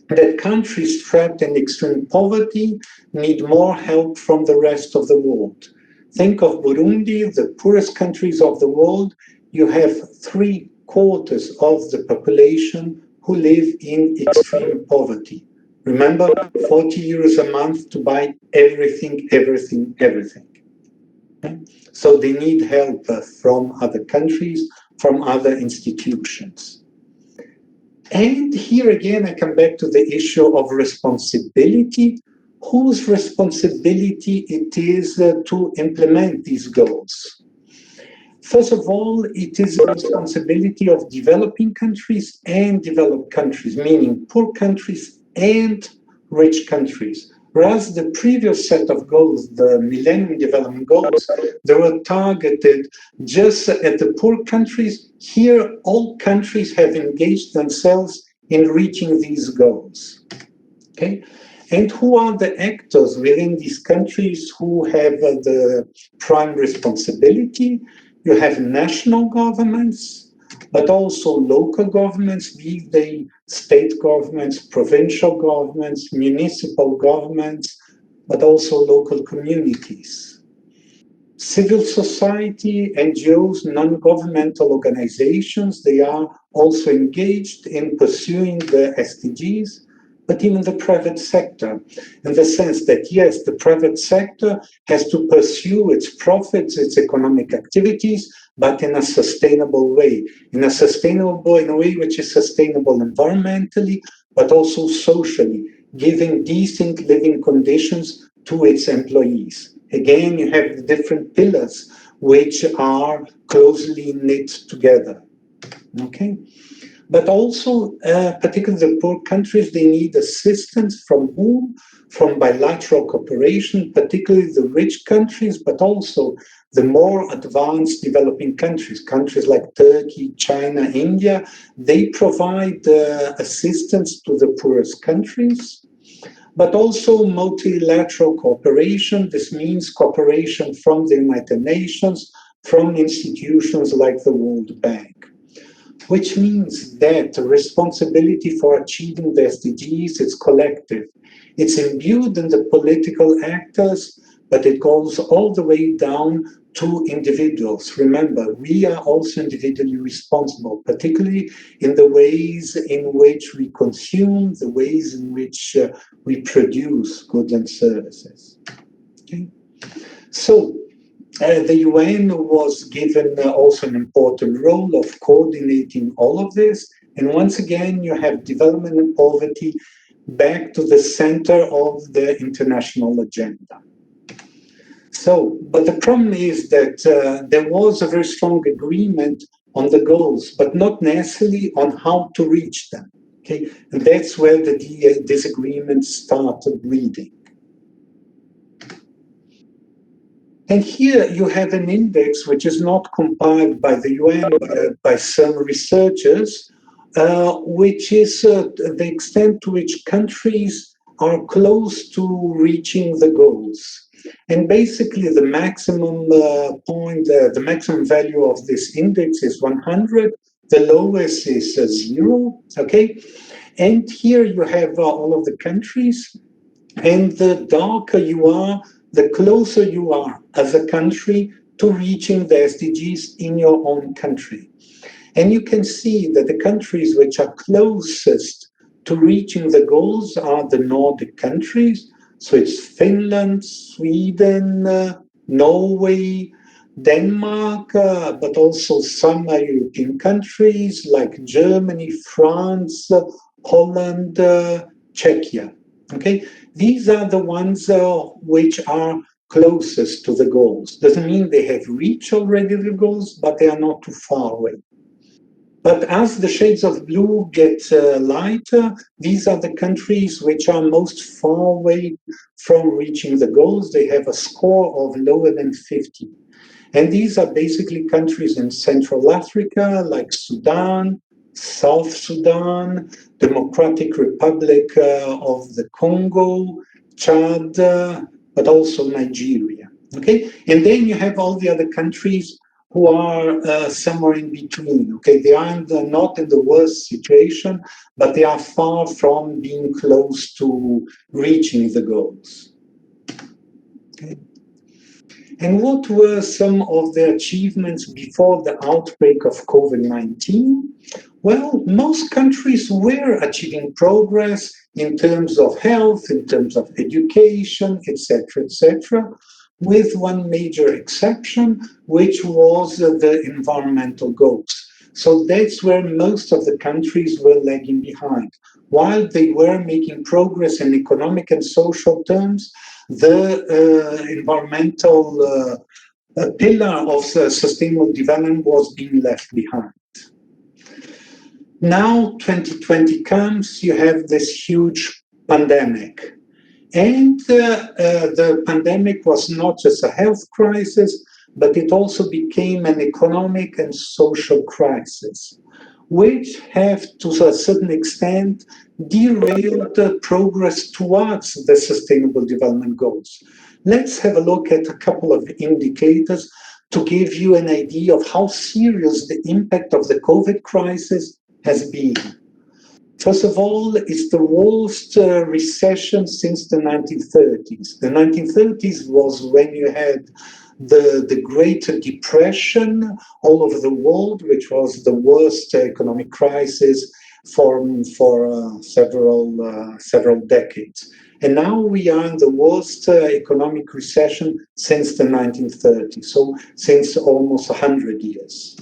that countries trapped in extreme poverty need more help from the rest of the world. Think of Burundi, the poorest countries of the world. You have 3/4 of the population who live in extreme poverty. Remember, 40 euros a month to buy everything. Okay? So they need help from other countries, from other institutions. And here again, I come back to the issue of responsibility. Whose responsibility it is to implement these goals? First of all, it is the responsibility of developing countries and developed countries, meaning poor countries and rich countries. Whereas the previous set of goals, the Millennium Development Goals, they were targeted just at the poor countries. Here, all countries have engaged themselves in reaching these goals. Okay? And who are the actors within these countries who have the prime responsibility? You have national governments, but also local governments, be they state governments, provincial governments, municipal governments, but also local communities. Civil society, NGOs, non-governmental organizations, they are also engaged in pursuing the SDGs, but even the private sector, in the sense that, yes, the private sector has to pursue its profits, its economic activities, but in a sustainable way, in a way which is sustainable environmentally, but also socially, giving decent living conditions to its employees. Again, you have the different pillars which are closely knit together. Okay? But also, particularly the poor countries, they need assistance from whom? From bilateral cooperation, particularly the rich countries, but also the more advanced developing countries, countries like Turkey, China, India, they provide assistance to the poorest countries. But also multilateral cooperation. This means cooperation from the United Nations, from institutions like the World Bank. Which means that the responsibility for achieving the SDGs is collective. It's imbued in the political actors, but it goes all the way down to individuals. Remember, we are also individually responsible, particularly in the ways in which we consume, the ways in which we produce goods and services. Okay? So, the UN was given also an important role of coordinating all of this. And once again, you have development and poverty back to the center of the international agenda. So, but the problem is that there was a very strong agreement on the goals, but not necessarily on how to reach them. Okay, and that's where the disagreements started breeding. And here you have an index which is not compiled by the UN, but by some researchers, which is the extent to which countries are close to reaching the goals. And basically the maximum the maximum value of this index is 100, the lowest is 0, okay? And here you have all of the countries, and the darker you are, the closer you are as a country to reaching the SDGs in your own country. And you can see that the countries which are closest to reaching the goals are the Nordic countries. So it's Finland, Sweden, Norway, Denmark, but also some European countries like Germany, France, Holland, Czechia. Okay, these are the ones which are closest to the goals. Doesn't mean they have reached already the goals, but they are not too far away. But as the shades of blue get lighter, these are the countries which are most far away from reaching the goals. They have a score of lower than 50. And these are basically countries in Central Africa, like Sudan, South Sudan, Democratic Republic of the Congo, Chad, but also Nigeria. Okay, and then you have all the other countries who are somewhere in between. Okay, they are not in the worst situation, but they are far from being close to reaching the goals. Okay. And what were some of the achievements before the outbreak of COVID-19? Well, most countries were achieving progress in terms of health, in terms of education, etc., with one major exception, which was the environmental goals. So that's where most of the countries were lagging behind. While they were making progress in economic and social terms, the environmental pillar of sustainable development was being left behind. Now 2020 comes, you have this huge pandemic. And the pandemic was not just a health crisis, but it also became an economic and social crisis, which have, to a certain extent, derailed the progress towards the Sustainable Development Goals. Let's have a look at a couple of indicators to give you an idea of how serious the impact of the COVID crisis has been. First of all, it's the worst recession since the 1930s. The 1930s was when you had the Great Depression all over the world, which was the worst economic crisis for several decades. And now we are in the worst economic recession since the 1930s, so since almost 100 years.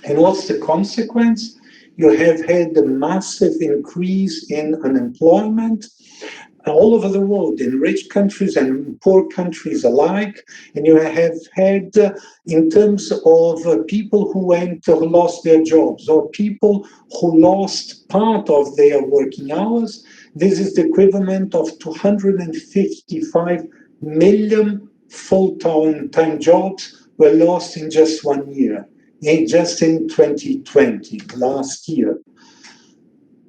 And what's the consequence? You have had a massive increase in unemployment all over the world, in rich countries and poor countries alike. And you have had, in terms of people who lost their jobs, or people who lost part of their working hours, this is the equivalent of 255 million full-time jobs were lost in just 1 year. Just in 2020, last year.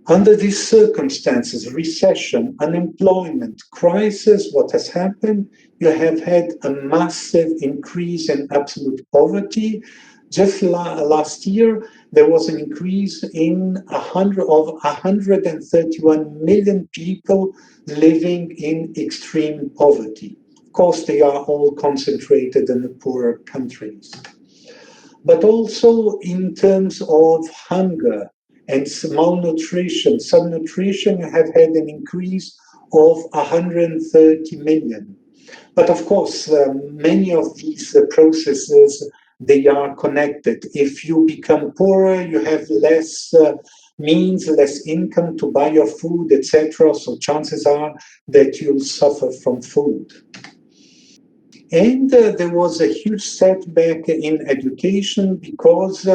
Under these circumstances, recession, unemployment, crisis, what has happened? You have had a massive increase in absolute poverty. Just last year, there was an increase in 131 million people living in extreme poverty. Of course, they are all concentrated in the poorer countries. But also in terms of hunger and malnutrition, subnutrition have had an increase of 130 million. But of course, many of these processes, they are connected. If you become poorer, you have less means, less income to buy your food, etc. So chances are that you'll suffer from food. And there was a huge setback in education because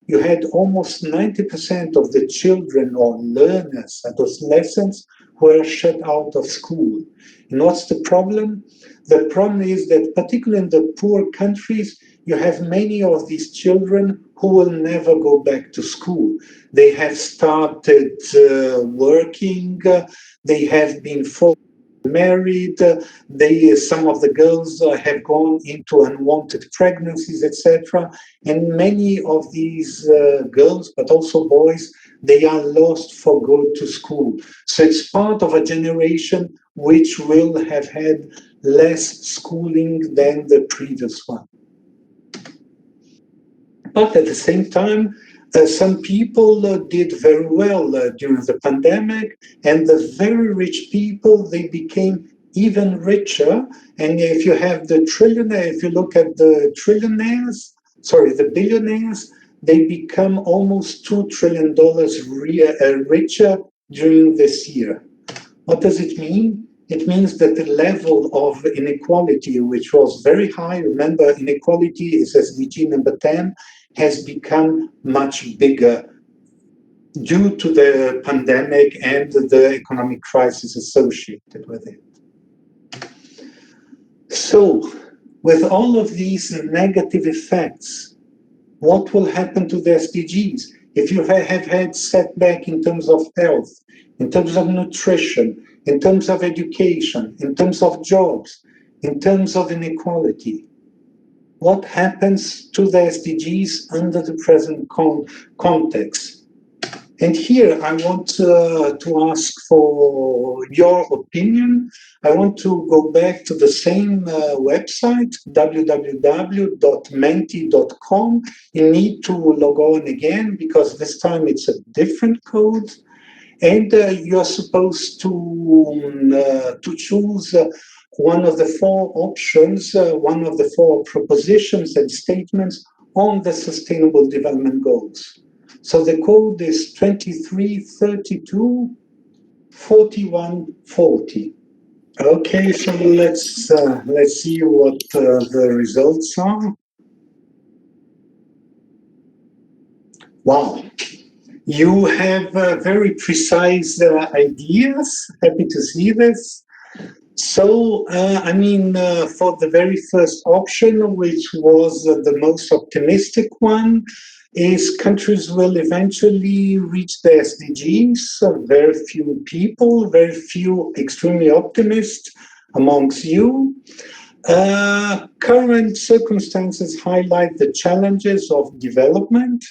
you had almost 90% of the children or learners, adolescents, who were shut out of school. And what's the problem? The problem is that particularly in the poor countries, you have many of these children who will never go back to school. They have started working, they have been married, some of the girls have gone into unwanted pregnancies, etc. And many of these girls, but also boys, they are lost for good to school. So it's part of a generation which will have had less schooling than the previous one. But at the same time, some people did very well during the pandemic, and the very rich people, they became even richer. And if you have the if you look at the billionaires, they become almost $2 trillion richer during this year. What does it mean? It means that the level of inequality, which was very high, remember, inequality is SDG number 10, has become much bigger due to the pandemic and the economic crisis associated with it. So, with all of these negative effects, what will happen to the SDGs? If you have had setback in terms of health, in terms of nutrition, in terms of education, in terms of jobs, in terms of inequality, what happens to the SDGs under the present context? And here I want to ask for your opinion. I want to go back to the same website, www.menti.com. You need to log on again because this time it's a different code. And you're supposed to choose one of the four options, one of the four propositions and statements on the Sustainable Development Goals. So the code is 23324140. Okay, so let's see what the results are. Wow. You have very precise ideas. Happy to see this. So, for the very first option, which was the most optimistic one, is countries will eventually reach the SDGs. So very few people, very few extremely optimists amongst you. Current circumstances highlight the challenges of development.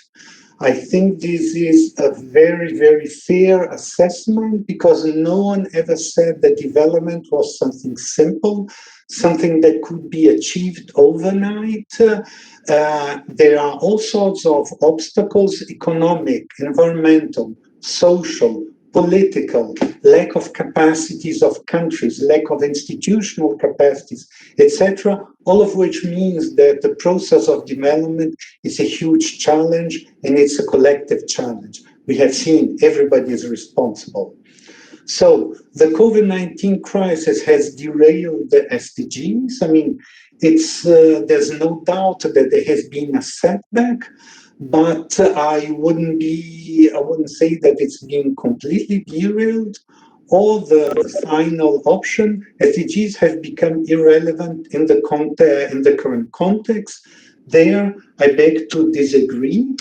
I think this is a very, very fair assessment because no one ever said that development was something simple, something that could be achieved overnight. There are all sorts of obstacles, economic, environmental, social, political, lack of capacities of countries, lack of institutional capacities, etc., all of which means that the process of development is a huge challenge and it's a collective challenge. We have seen everybody is responsible. So the COVID-19 crisis has derailed the SDGs. I mean, there's no doubt that there has been a setback, but I wouldn't say that it's been completely derailed. Or the final option, SDGs have become irrelevant in the current context. There, I beg to disagree.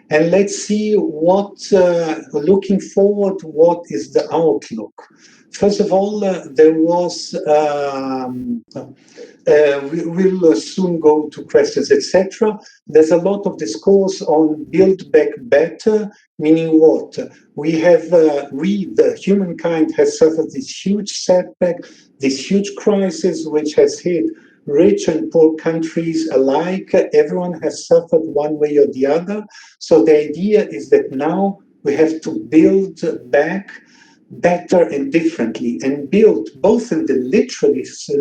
And let's see looking forward, what is the outlook? First of all, there was, we'll soon go to questions, etc. There's a lot of discourse on build back better, meaning what? We have, the humankind has suffered this huge setback, this huge crisis, which has hit rich and poor countries alike. Everyone has suffered one way or the other. So the idea is that now we have to build back better and differently, and build both in the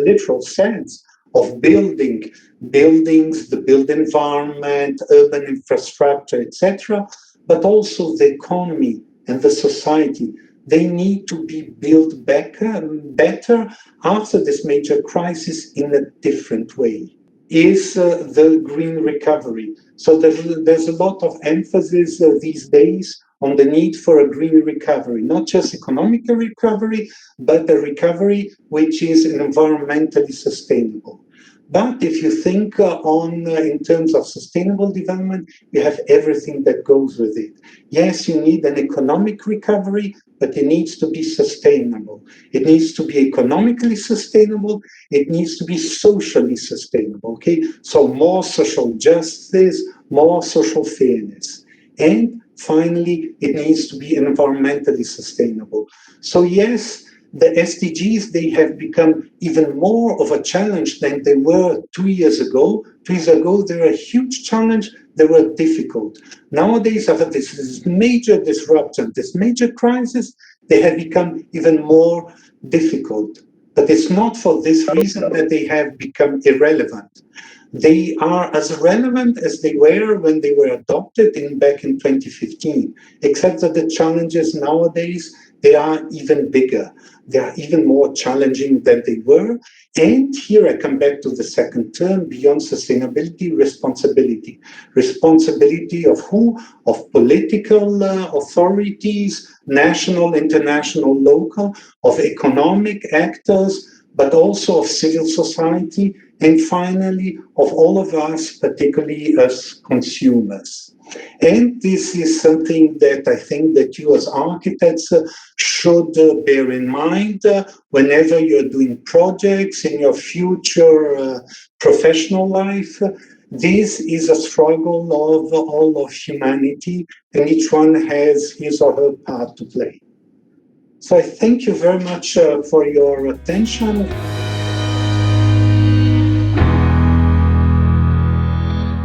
literal sense of building buildings, the built environment, urban infrastructure, etc., but also the economy and the society. They need to be built better after this major crisis in a different way. Is the green recovery. So there's a lot of emphasis these days on the need for a green recovery, not just economic recovery, but a recovery which is environmentally sustainable. But if you think in terms of sustainable development, you have everything that goes with it. Yes, you need an economic recovery, but it needs to be sustainable. It needs to be economically sustainable. It needs to be socially sustainable, okay? So more social justice, more social fairness. And finally, it needs to be environmentally sustainable. So yes, the SDGs, they have become even more of a challenge than they were 2 years ago. 2 years ago, they were a huge challenge. They were difficult. Nowadays, after this major disruption, this major crisis, they have become even more difficult. But it's not for this reason that they have become irrelevant. They are as relevant as they were when they were adopted back in 2015, except that the challenges nowadays, they are even bigger. They are even more challenging than they were. And here I come back to the second term, beyond sustainability, responsibility. Responsibility of who? Of political authorities, national, international, local, of economic actors, but also of civil society, and finally, of all of us, particularly as consumers. And this is something that I think that you as architects should bear in mind whenever you're doing projects in your future professional life. This is a struggle of all of humanity, and each one has his or her part to play. So I thank you very much for your attention.